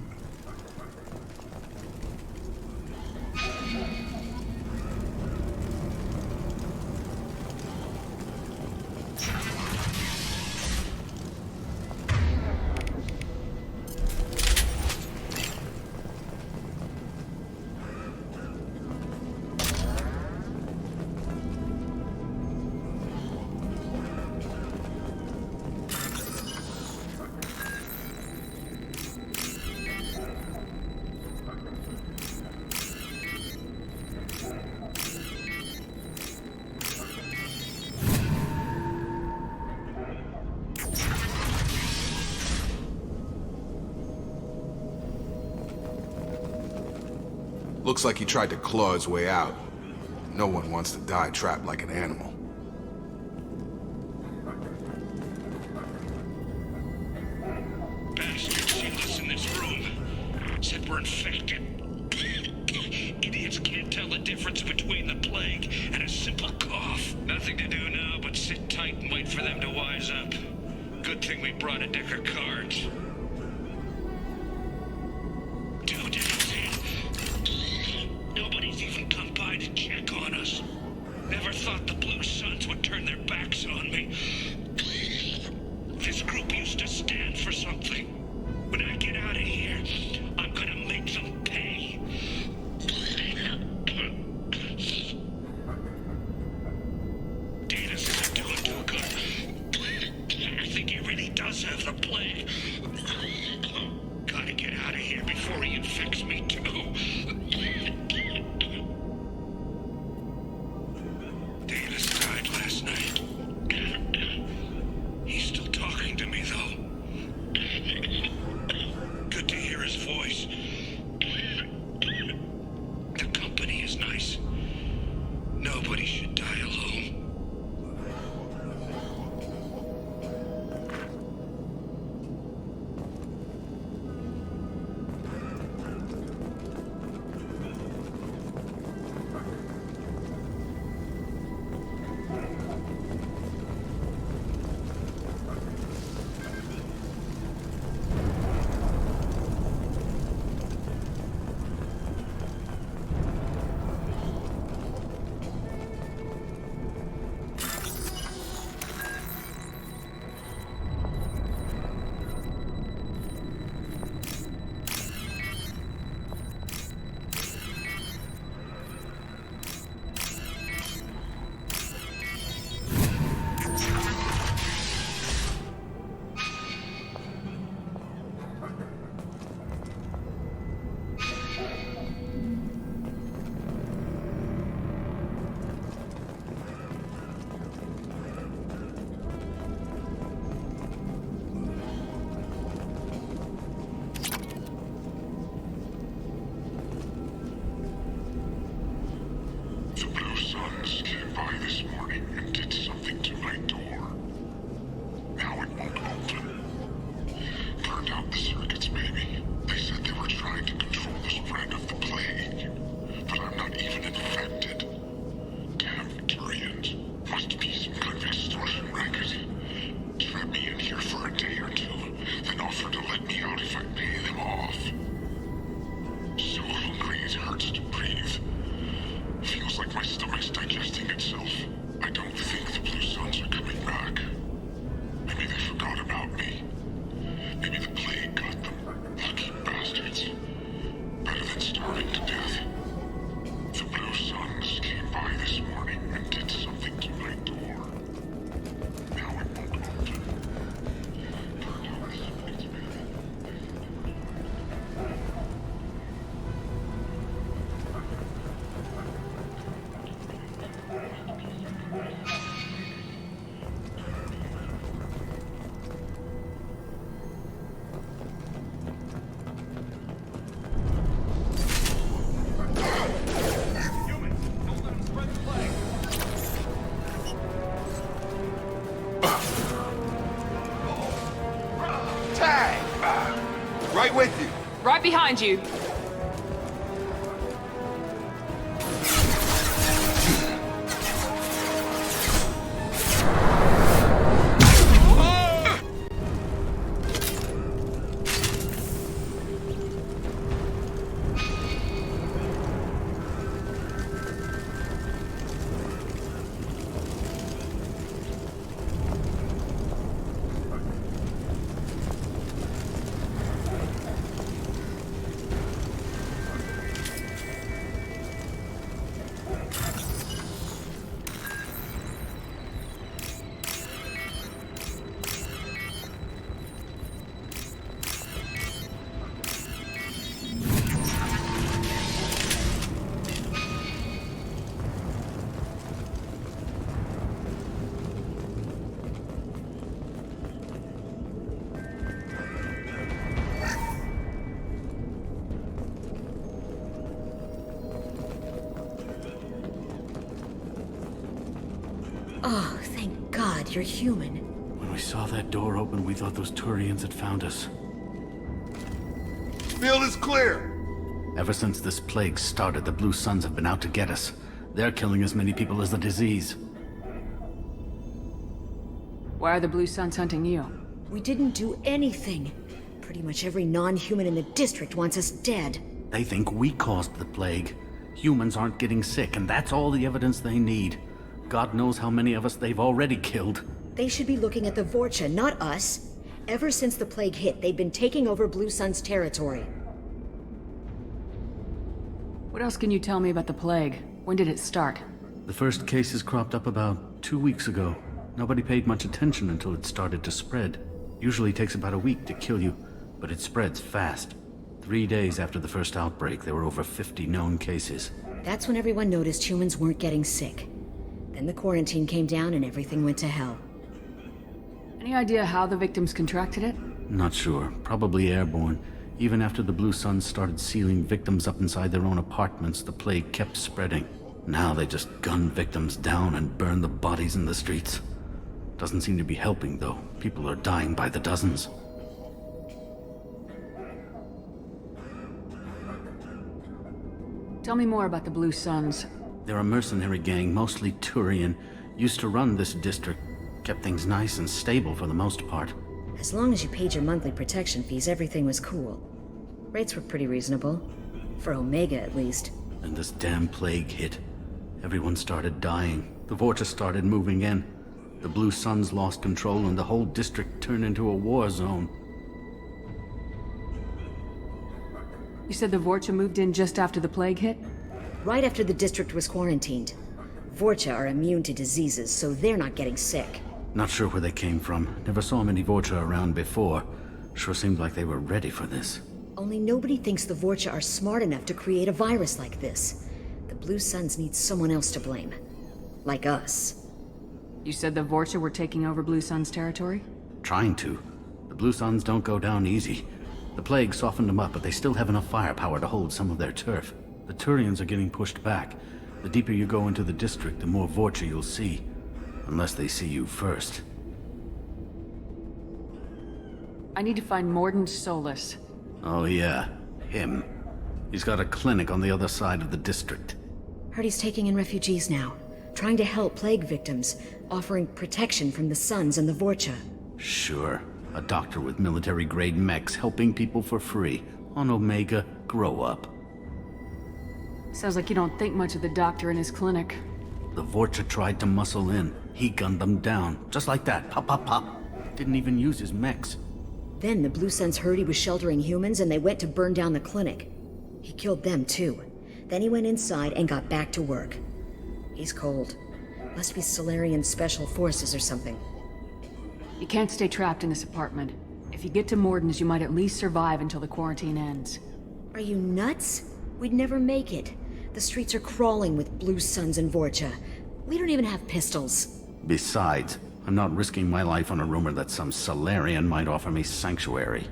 Looks like he tried to claw his way out. No one wants to die trapped like an animal. Bastards sealed us in this room. Said we're infected. Idiots can't tell the difference between the plague and a simple cough. Nothing to do now but sit tight and wait for them to wise up. Good thing we brought a deck of cards. 2 days in. Nobody's even come by to check on us. Never thought the Blue Suns would turn their backs on me. This group used to stand for something. When I get out of here, I'm gonna make them pay. Datus isn't doing too good. I think he really does have the plague. Gotta get out of here before he infects me too. Davis died last night. He's still talking to me, though. Good to hear his voice. The company is nice. Nobody should die alone. Right with you. Right behind you. Oh, thank God you're human. When we saw that door open, we thought those Turians had found us. Field is clear! Ever since this plague started, the Blue Suns have been out to get us. They're killing as many people as the disease. Why are the Blue Suns hunting you? We didn't do anything. Pretty much every non-human in the district wants us dead. They think we caused the plague. Humans aren't getting sick, and that's all the evidence they need. God knows how many of us they've already killed. They should be looking at the Vorcha, not us. Ever since the plague hit, they've been taking over Blue Sun's territory. What else can you tell me about the plague? When did it start? The first cases cropped up about 2 weeks ago. Nobody paid much attention until it started to spread. Usually takes about a week to kill you, but it spreads fast. 3 days after the first outbreak, there were over 50 known cases. That's when everyone noticed humans weren't getting sick. Then the quarantine came down and everything went to hell. Any idea how the victims contracted it? Not sure. Probably airborne. Even after the Blue Suns started sealing victims up inside their own apartments, the plague kept spreading. Now they just gun victims down and burn the bodies in the streets. Doesn't seem to be helping, though. People are dying by the dozens. Tell me more about the Blue Suns. They're a mercenary gang, mostly Turian. Used to run this district. Kept things nice and stable for the most part. As long as you paid your monthly protection fees, everything was cool. Rates were pretty reasonable. For Omega, at least. And this damn plague hit. Everyone started dying. The Vorcha started moving in. The Blue Suns lost control and the whole district turned into a war zone. You said the Vorcha moved in just after the plague hit? Right after the district was quarantined. Vorcha are immune to diseases, so they're not getting sick. Not sure where they came from. Never saw many Vorcha around before. Sure seemed like they were ready for this. Only nobody thinks the Vorcha are smart enough to create a virus like this. The Blue Suns need someone else to blame. Like us. You said the Vorcha were taking over Blue Sun's territory? Trying to. The Blue Suns don't go down easy. The plague softened them up, but they still have enough firepower to hold some of their turf. The Turians are getting pushed back. The deeper you go into the district, the more Vorcha you'll see. Unless they see you first. I need to find Morden Solus. Oh yeah, him. He's got a clinic on the other side of the district. Heard he's taking in refugees now. Trying to help plague victims. Offering protection from the Suns and the Vorcha. Sure. A doctor with military-grade mechs helping people for free. On Omega, grow up. Sounds like you don't think much of the doctor in his clinic. The Vorcha tried to muscle in. He gunned them down. Just like that. Pop, pop, pop. Didn't even use his mechs. Then the Blue Suns heard he was sheltering humans and they went to burn down the clinic. He killed them too. Then he went inside and got back to work. He's cold. Must be Solarian Special Forces or something. You can't stay trapped in this apartment. If you get to Morden's, you might at least survive until the quarantine ends. Are you nuts? We'd never make it. The streets are crawling with Blue Suns and Vorcha. We don't even have pistols. Besides, I'm not risking my life on a rumor that some Solarian might offer me sanctuary.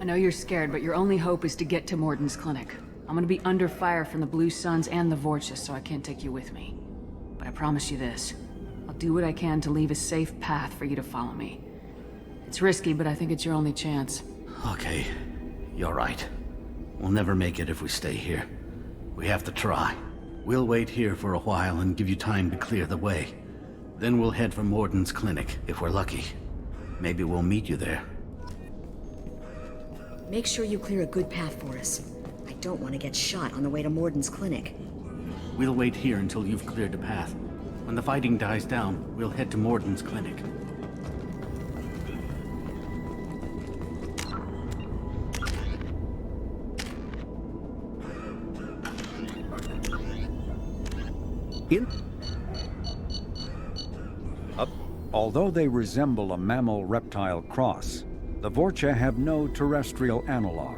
I know you're scared, but your only hope is to get to Morden's clinic. I'm gonna be under fire from the Blue Suns and the Vorcha, so I can't take you with me. But I promise you this. I'll do what I can to leave a safe path for you to follow me. It's risky, but I think it's your only chance. Okay, you're right. We'll never make it if we stay here. We have to try. We'll wait here for a while and give you time to clear the way. Then we'll head for Morden's clinic, if we're lucky. Maybe we'll meet you there. Make sure you clear a good path for us. I don't want to get shot on the way to Morden's clinic. We'll wait here until you've cleared the path. When the fighting dies down, we'll head to Morden's clinic. Although they resemble a mammal-reptile cross, the Vorcha have no terrestrial analog.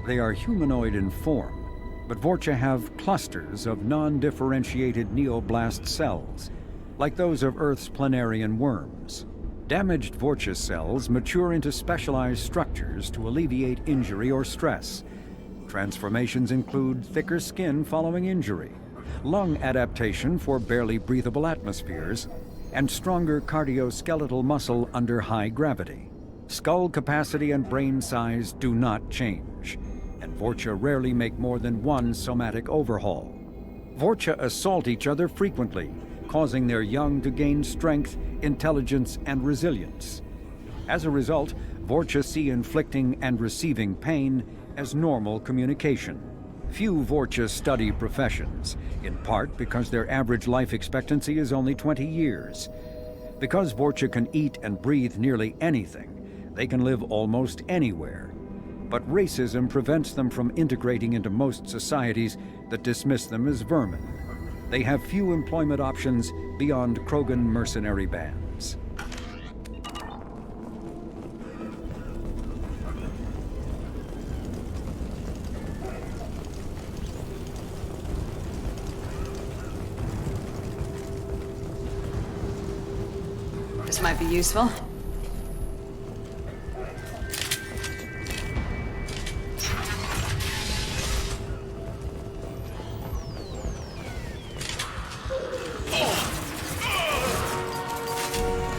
They are humanoid in form, but Vorcha have clusters of non-differentiated neoblast cells, like those of Earth's planarian worms. Damaged Vorcha cells mature into specialized structures to alleviate injury or stress. Transformations include thicker skin following injury, lung adaptation for barely breathable atmospheres, and stronger cardioskeletal muscle under high gravity. Skull capacity and brain size do not change, and Vorcha rarely make more than one somatic overhaul. Vorcha assault each other frequently, causing their young to gain strength, intelligence, and resilience. As a result, Vorcha see inflicting and receiving pain as normal communication. Few Vorcha study professions, in part because their average life expectancy is only 20 years. Because Vorcha can eat and breathe nearly anything, they can live almost anywhere. But racism prevents them from integrating into most societies that dismiss them as vermin. They have few employment options beyond Krogan mercenary bands. This might be useful.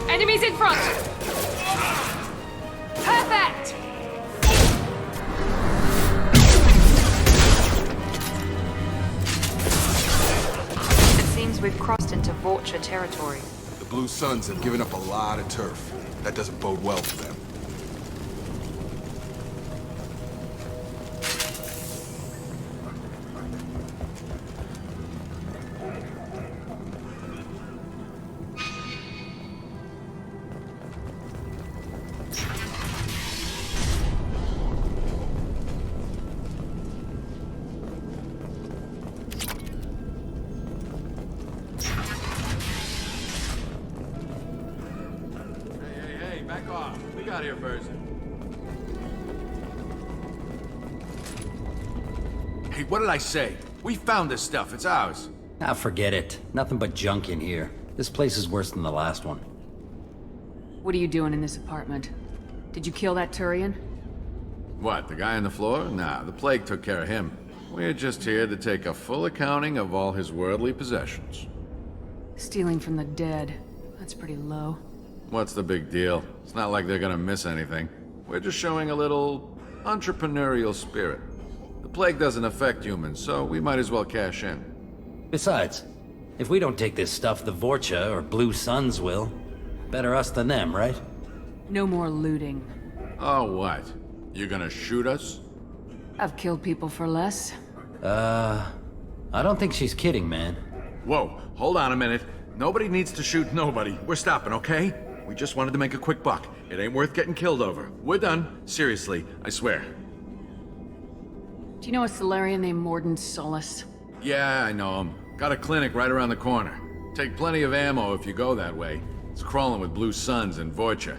Enemies in front! Perfect! It seems we've crossed into Vorcha territory. The Blue Suns have given up a lot of turf. That doesn't bode well for them. Back off. We got here first. Hey, what did I say? We found this stuff. It's ours. Ah, forget it. Nothing but junk in here. This place is worse than the last one. What are you doing in this apartment? Did you kill that Turian? What, the guy on the floor? Nah, the plague took care of him. We're just here to take a full accounting of all his worldly possessions. Stealing from the dead. That's pretty low. What's the big deal? It's not like they're gonna miss anything. We're just showing a little entrepreneurial spirit. The plague doesn't affect humans, so we might as well cash in. Besides, if we don't take this stuff, the Vorcha or Blue Suns will. Better us than them, right? No more looting. Oh, what? You gonna shoot us? I've killed people for less. I don't think she's kidding, man. Whoa, hold on a minute. Nobody needs to shoot nobody. We're stopping, okay? We just wanted to make a quick buck. It ain't worth getting killed over. We're done. Seriously, I swear. Do you know a Solarian named Morden Solus? Yeah, I know him. Got a clinic right around the corner. Take plenty of ammo if you go that way. It's crawling with Blue Suns and Vorcha.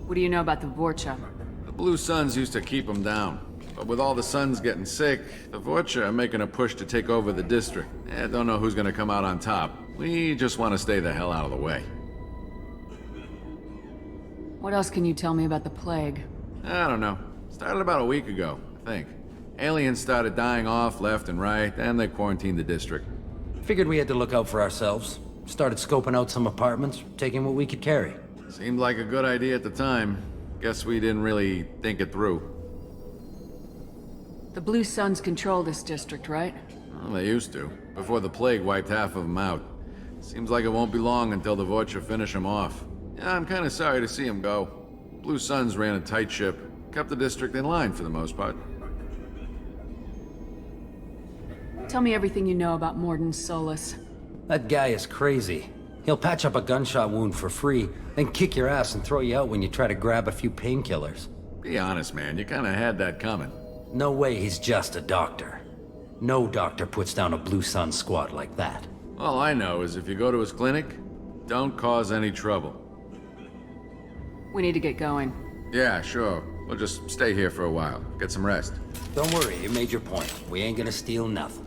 What do you know about the Vorcha? The Blue Suns used to keep them down. But with all the Suns getting sick, the Vorcha are making a push to take over the district. Don't know who's gonna come out on top. We just want to stay the hell out of the way. What else can you tell me about the plague? I don't know. Started about a week ago, I think. Aliens started dying off left and right, and they quarantined the district. Figured we had to look out for ourselves. Started scoping out some apartments, taking what we could carry. Seemed like a good idea at the time. Guess we didn't really think it through. The Blue Suns control this district, right? Well, they used to, before the plague wiped half of them out. Seems like it won't be long until the Vorcha finish them off. Yeah, I'm kinda sorry to see them go. Blue Suns ran a tight ship, kept the district in line for the most part. Tell me everything you know about Morden Solus. That guy is crazy. He'll patch up a gunshot wound for free, then kick your ass and throw you out when you try to grab a few painkillers. Be honest, man, you kinda had that coming. No way he's just a doctor. No doctor puts down a Blue Sun squad like that. All I know is if you go to his clinic, don't cause any trouble. We need to get going. Yeah, sure. We'll just stay here for a while. Get some rest. Don't worry, you made your point. We ain't gonna steal nothing.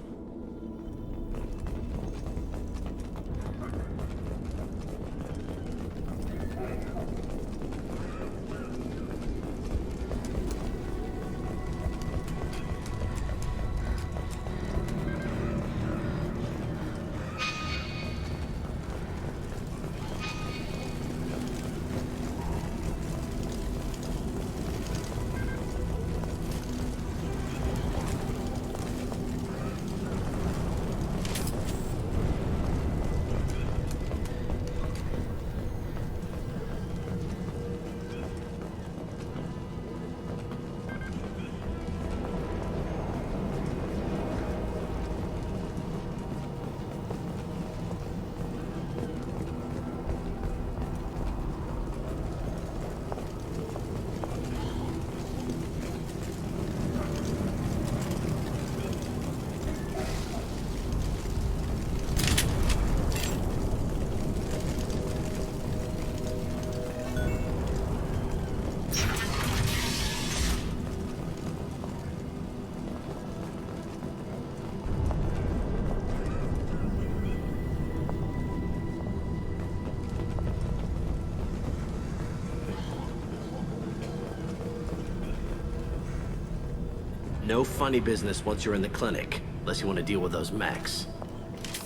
No funny business once you're in the clinic, unless you want to deal with those mechs.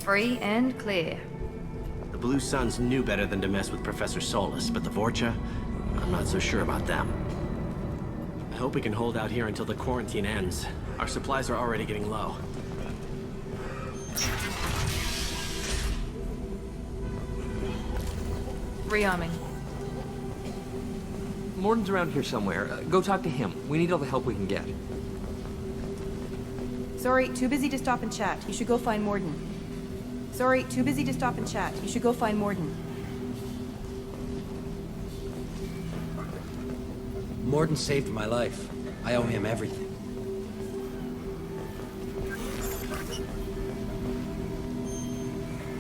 Free and clear. The Blue Suns knew better than to mess with Professor Solus, but the Vorcha, I'm not so sure about them. I hope we can hold out here until the quarantine ends. Our supplies are already getting low. Rearming. Morden's around here somewhere. Go talk to him. We need all the help we can get. Sorry, too busy to stop and chat. You should go find Morden. Sorry, too busy to stop and chat. You should go find Morden. Morden saved my life. I owe him everything.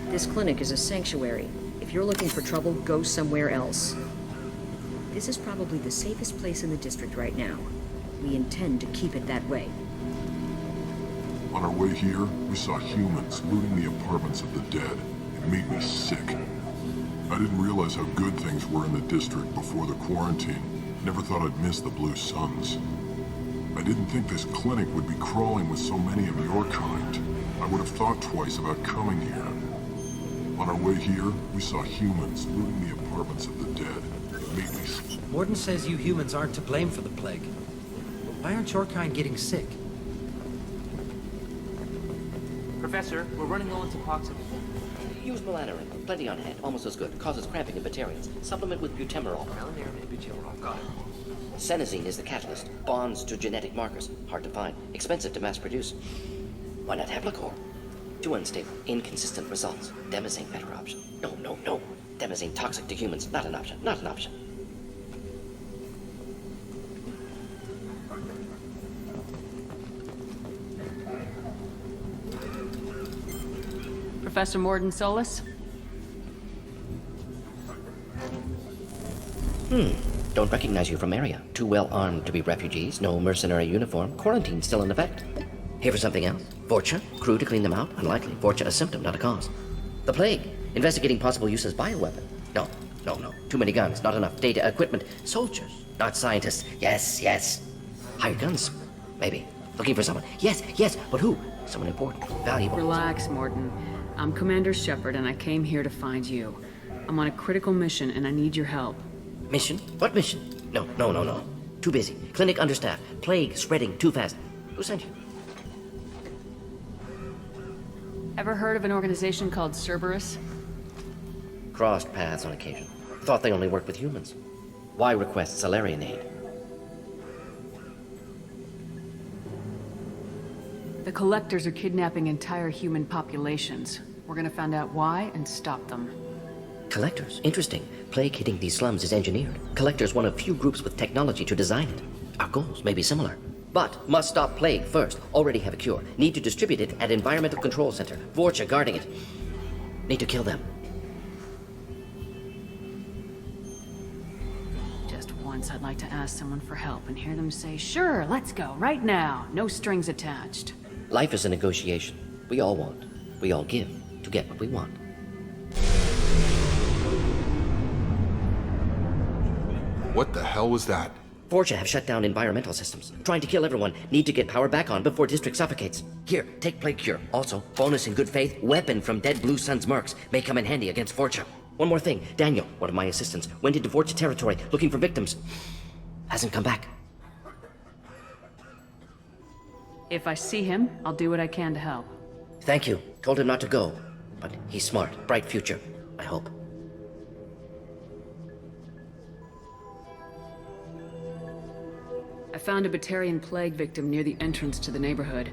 This clinic is a sanctuary. If you're looking for trouble, go somewhere else. This is probably the safest place in the district right now. We intend to keep it that way. On our way here, we saw humans looting the apartments of the dead. It made me sick. I didn't realize how good things were in the district before the quarantine. Never thought I'd miss the Blue Suns. I didn't think this clinic would be crawling with so many of your kind. I would have thought twice about coming here. On our way here, we saw humans looting the apartments of the dead. It made me sick. Morden says you humans aren't to blame for the plague. Why aren't your kind getting sick? Professor, we're running low on Suboxone. Use melanorin. Plenty on hand. Almost as good. Causes cramping in Batarians. Supplement with butemerol. Melanorin and butemerol. Got it. Senesine is the catalyst. Bonds to genetic markers. Hard to find. Expensive to mass produce. Why not Heplicor? Too unstable. Inconsistent results. Demazine better option. No. Demazine toxic to humans. Not an option. Not an option. Professor Morden Solus? Don't recognize you from area. Too well armed to be refugees. No mercenary uniform. Quarantine still in effect. Here for something else? Vorcha? Crew to clean them out? Unlikely. Vorcha a symptom, not a cause. The plague. Investigating possible use as bioweapon. No. Too many guns, not enough data, equipment. Soldiers, not scientists. Yes. Hired guns? Maybe. Looking for someone. Yes, but who? Someone important, valuable. Relax, Morden. I'm Commander Shepard, and I came here to find you. I'm on a critical mission, and I need your help. Mission? What mission? No. Too busy. Clinic understaffed. Plague spreading too fast. Who sent you? Ever heard of an organization called Cerberus? Crossed paths on occasion. Thought they only worked with humans. Why request Salarian aid? The Collectors are kidnapping entire human populations. We're gonna find out why and stop them. Collectors? Interesting. Plague hitting these slums is engineered. Collectors one of few groups with technology to design it. Our goals may be similar. But must stop plague first. Already have a cure. Need to distribute it at Environmental Control Center. Vorcha guarding it. Need to kill them. Just once I'd like to ask someone for help and hear them say, sure, let's go, right now. No strings attached. Life is a negotiation. We all want. We all give to get what we want. What the hell was that? Vorcha have shut down environmental systems. Trying to kill everyone. Need to get power back on before district suffocates. Here, take plague cure. Also, bonus in good faith, weapon from dead Blue Suns mercs. May come in handy against Vorcha. One more thing. Daniel, one of my assistants, went into Vorcha territory looking for victims. Hasn't come back. If I see him, I'll do what I can to help. Thank you. Told him not to go. But he's smart. Bright future. I hope. I found a Batarian plague victim near the entrance to the neighborhood.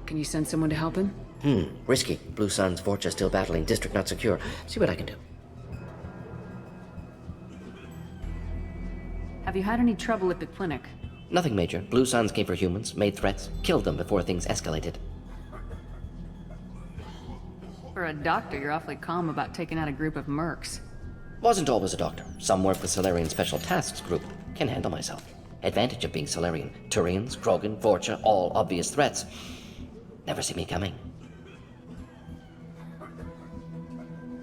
Can you send someone to help him? Risky. Blue Suns, Vorcha still battling. District not secure. See what I can do. Have you had any trouble at the clinic? Nothing major. Blue Suns came for humans, made threats, killed them before things escalated. For a doctor, you're awfully calm about taking out a group of mercs. Wasn't always a doctor. Some work with Solarian Special Tasks Group. Can handle myself. Advantage of being Solarian. Turians, Krogan, Vorcha, all obvious threats. Never see me coming.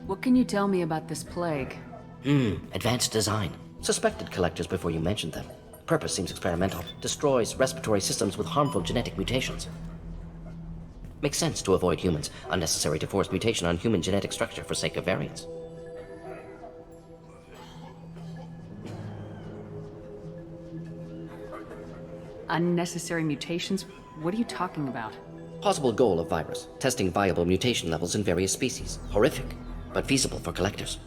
What can you tell me about this plague? Advanced design. Suspected collectors before you mentioned them. Purpose seems experimental. Destroys respiratory systems with harmful genetic mutations. Makes sense to avoid humans. Unnecessary to force mutation on human genetic structure for sake of variance. Unnecessary mutations? What are you talking about? Possible goal of virus, testing viable mutation levels in various species. Horrific, but feasible for collectors.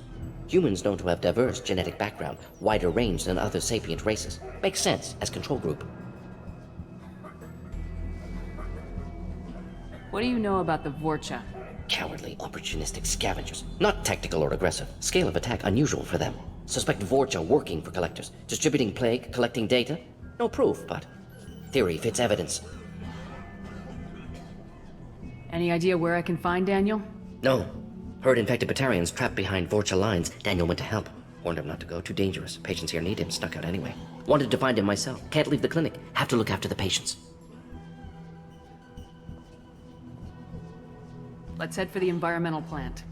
Humans known to have diverse genetic background, wider range than other sapient races. Makes sense as control group. What do you know about the Vorcha? Cowardly, opportunistic scavengers. Not tactical or aggressive. Scale of attack unusual for them. Suspect Vorcha working for collectors. Distributing plague, collecting data. No proof, but theory fits evidence. Any idea where I can find Daniel? No. Heard infected Batarians trapped behind Vorcha lines. Daniel went to help. Warned him not to go, too dangerous. Patients here need him, stuck out anyway. Wanted to find him myself. Can't leave the clinic. Have to look after the patients. Let's head for the environmental plant.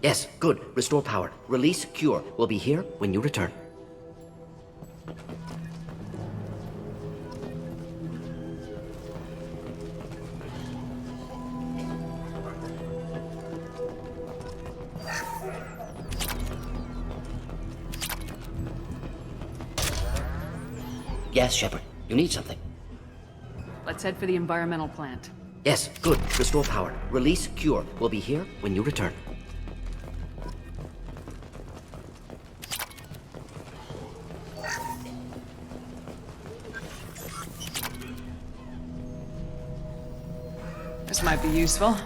Yes, good. Restore power. Release cure. We'll be here when you return. Yes, Shepard. You need something. Let's head for the environmental plant. Yes, good. Restore power. Release cure. We'll be here when you return. This might be useful.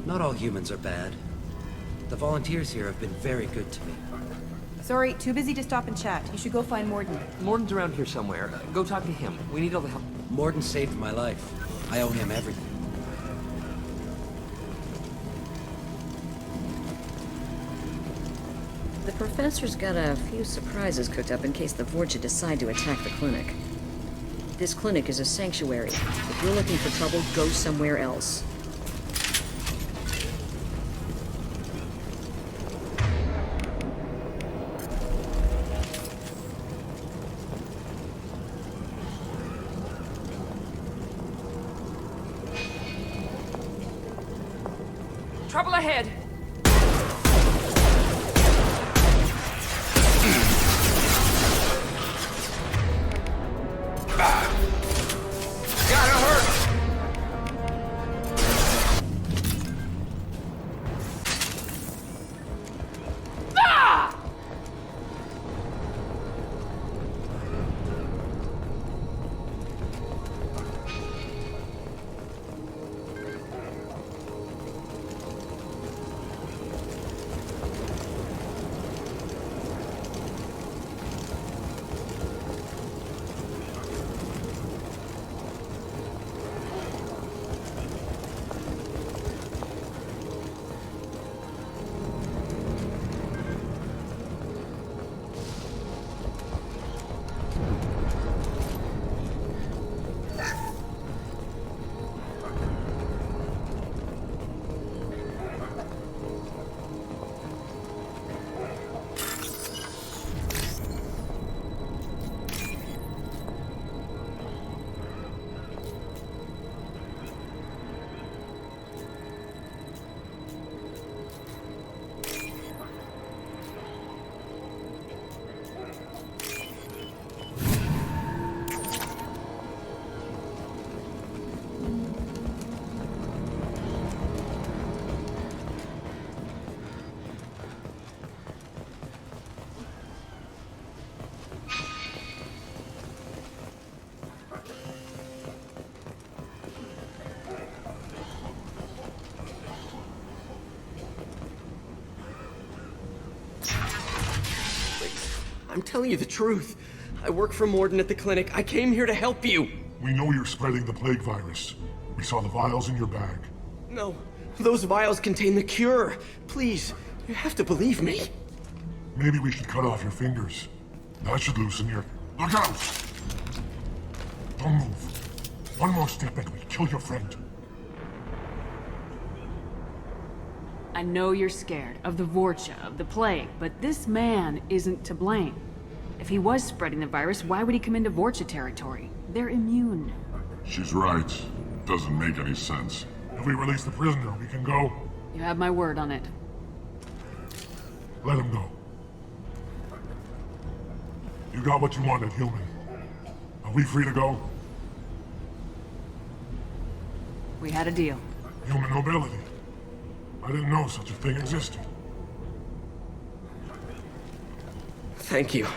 Not all humans are bad. The volunteers here have been very good to me. Sorry, too busy to stop and chat. You should go find Morden. Morden's around here somewhere. Go talk to him. We need all the help. Morden saved my life. I owe him everything. The professor's got a few surprises cooked up in case the Vorcha decide to attack the clinic. This clinic is a sanctuary. If you're looking for trouble, go somewhere else. Trouble ahead! I'm telling you the truth. I work for Morden at the clinic. I came here to help you. We know you're spreading the plague virus. We saw the vials in your bag. No, those vials contain the cure. Please, you have to believe me. Maybe we should cut off your fingers. That should loosen your... Look out! Don't move. One more step and we kill your friend. I know you're scared of the Vorcha, of the plague, but this man isn't to blame. If he was spreading the virus, why would he come into Vorcha territory? They're immune. She's right. Doesn't make any sense. If we release the prisoner, we can go. You have my word on it. Let him go. You got what you wanted, human. Are we free to go? We had a deal. Human nobility. I didn't know such a thing existed. Thank you.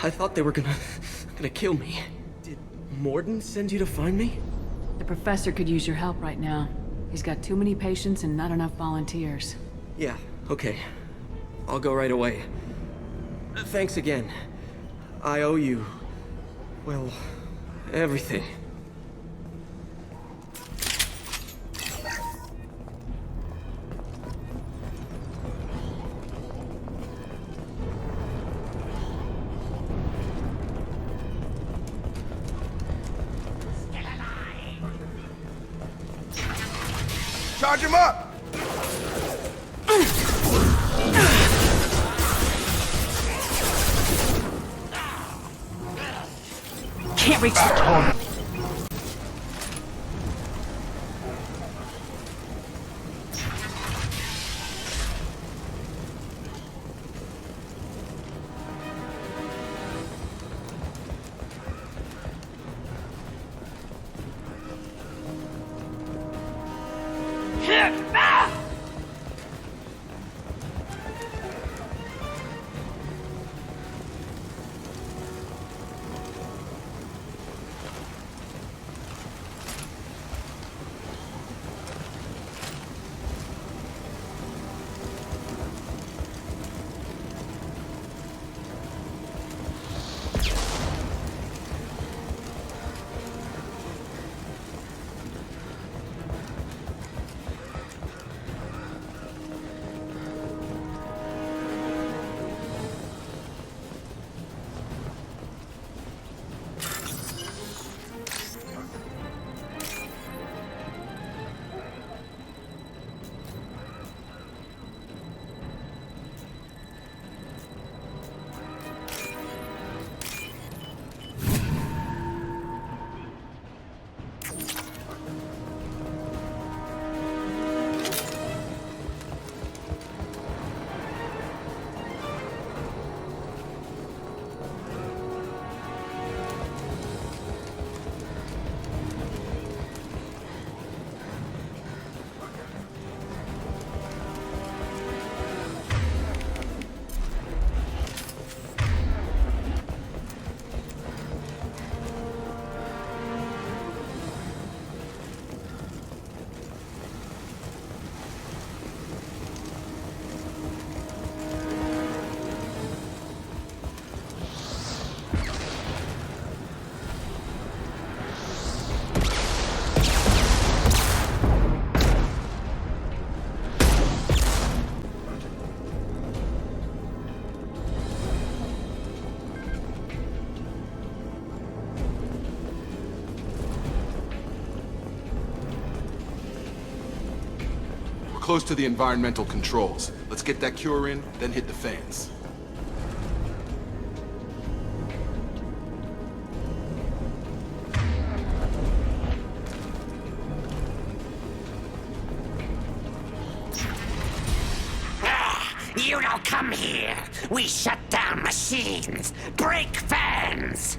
I thought they were gonna kill me. Did Morden send you to find me? The professor could use your help right now. He's got too many patients and not enough volunteers. Yeah, okay. I'll go right away. Thanks again. I owe you... well, everything. Charge him up! Can't reach the target. Close to the environmental controls. Let's get that cure in, then hit the fans. You don't come here. We shut down machines, break fans.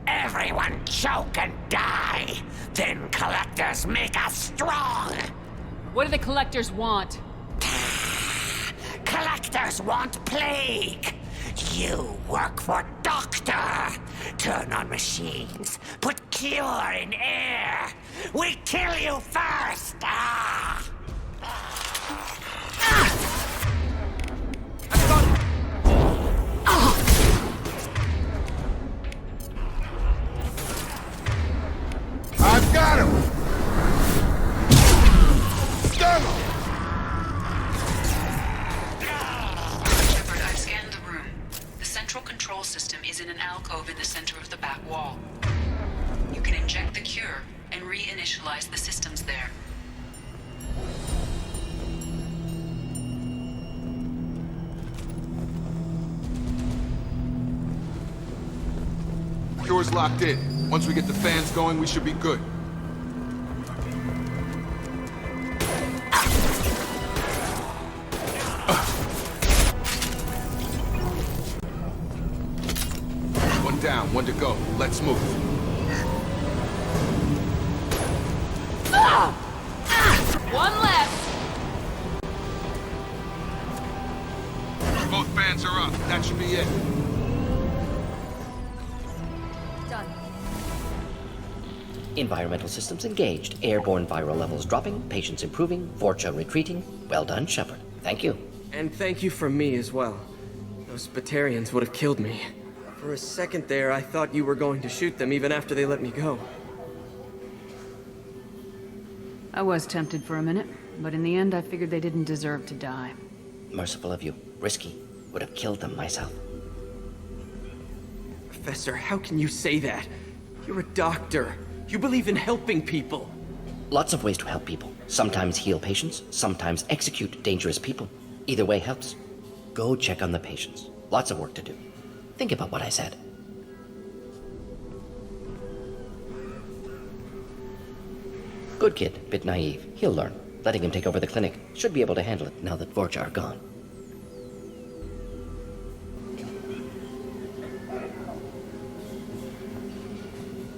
Everyone choke and die. Then collectors make us strong. What do the collectors want? Collectors want plague. You work for Doctor. Turn on machines. Put cure in air. We kill you first. in an alcove in the center of the back wall. You can inject the cure and reinitialize the systems there. Cure's locked in. Once we get the fans going, we should be good. One down, one to go. Let's move. One left. Both fans are up. That should be it. Environmental systems engaged. Airborne viral levels dropping. Patients improving. Vorcha retreating. Well done, Shepard. Thank you. And thank you from me as well. Those Batarians would have killed me. For a second there, I thought you were going to shoot them even after they let me go. I was tempted for a minute, but in the end I figured they didn't deserve to die. Merciful of you. Risky. Would have killed them myself. Professor, how can you say that? You're a doctor. You believe in helping people. Lots of ways to help people. Sometimes heal patients, sometimes execute dangerous people. Either way helps. Go check on the patients. Lots of work to do. Think about what I said. Good kid, bit naive. He'll learn. Letting him take over the clinic. Should be able to handle it now that Vorcha are gone.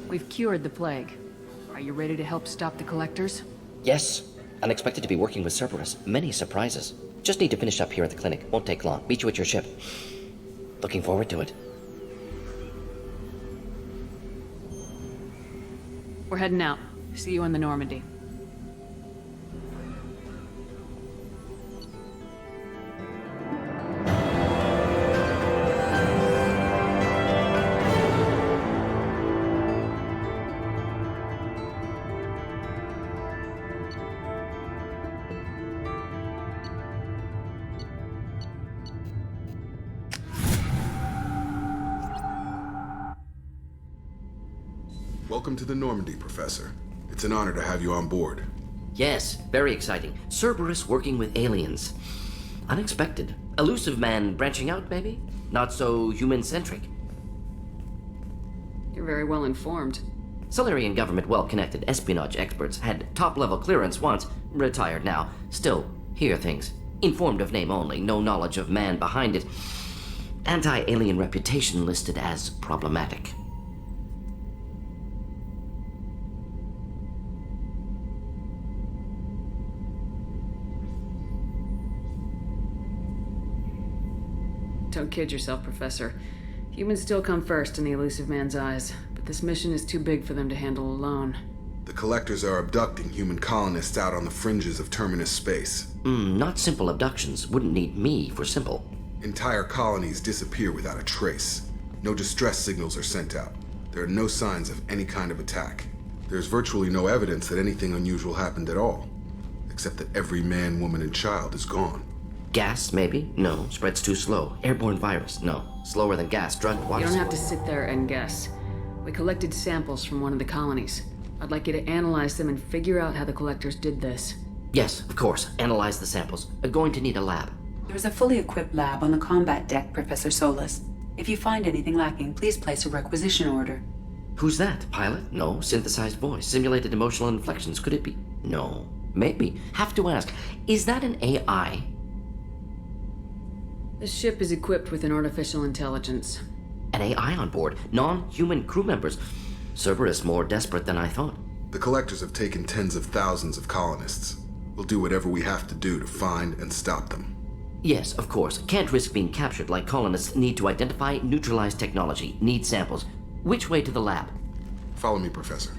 We've cured the plague. Are you ready to help stop the collectors? Yes. Unexpected to be working with Cerberus. Many surprises. Just need to finish up here at the clinic. Won't take long. Meet you at your ship. Looking forward to it. We're heading out. See you in the Normandy. Welcome to the Normandy, Professor. It's an honor to have you on board. Yes, very exciting. Cerberus working with aliens. Unexpected. Elusive man branching out, maybe? Not so human-centric. You're very well informed. Solarian government well-connected espionage experts had top-level clearance once, retired now. Still, hear things. Informed of name only, no knowledge of man behind it. Anti-alien reputation listed as problematic. Don't kid yourself, Professor. Humans still come first in the elusive man's eyes, but this mission is too big for them to handle alone. The Collectors are abducting human colonists out on the fringes of Terminus space. Not simple abductions. Wouldn't need me for simple. Entire colonies disappear without a trace. No distress signals are sent out. There are no signs of any kind of attack. There's virtually no evidence that anything unusual happened at all, except that every man, woman, and child is gone. Gas, maybe? No. Spreads too slow. Airborne virus? No. Slower than gas. Drug? Water? You don't have to sit there and guess. We collected samples from one of the colonies. I'd like you to analyze them and figure out how the Collectors did this. Yes, of course. Analyze the samples. Going to need a lab. There's a fully equipped lab on the combat deck, Professor Solis. If you find anything lacking, please place a requisition order. Who's that? Pilot? No. Synthesized voice. Simulated emotional inflections. Could it be? No. Maybe. Have to ask. Is that an AI? This ship is equipped with an artificial intelligence. An AI on board? Non-human crew members? Cerberus more desperate than I thought. The Collectors have taken tens of thousands of colonists. We'll do whatever we have to do to find and stop them. Yes, of course. Can't risk being captured like colonists. Need to identify, neutralize technology. Need samples. Which way to the lab? Follow me, Professor.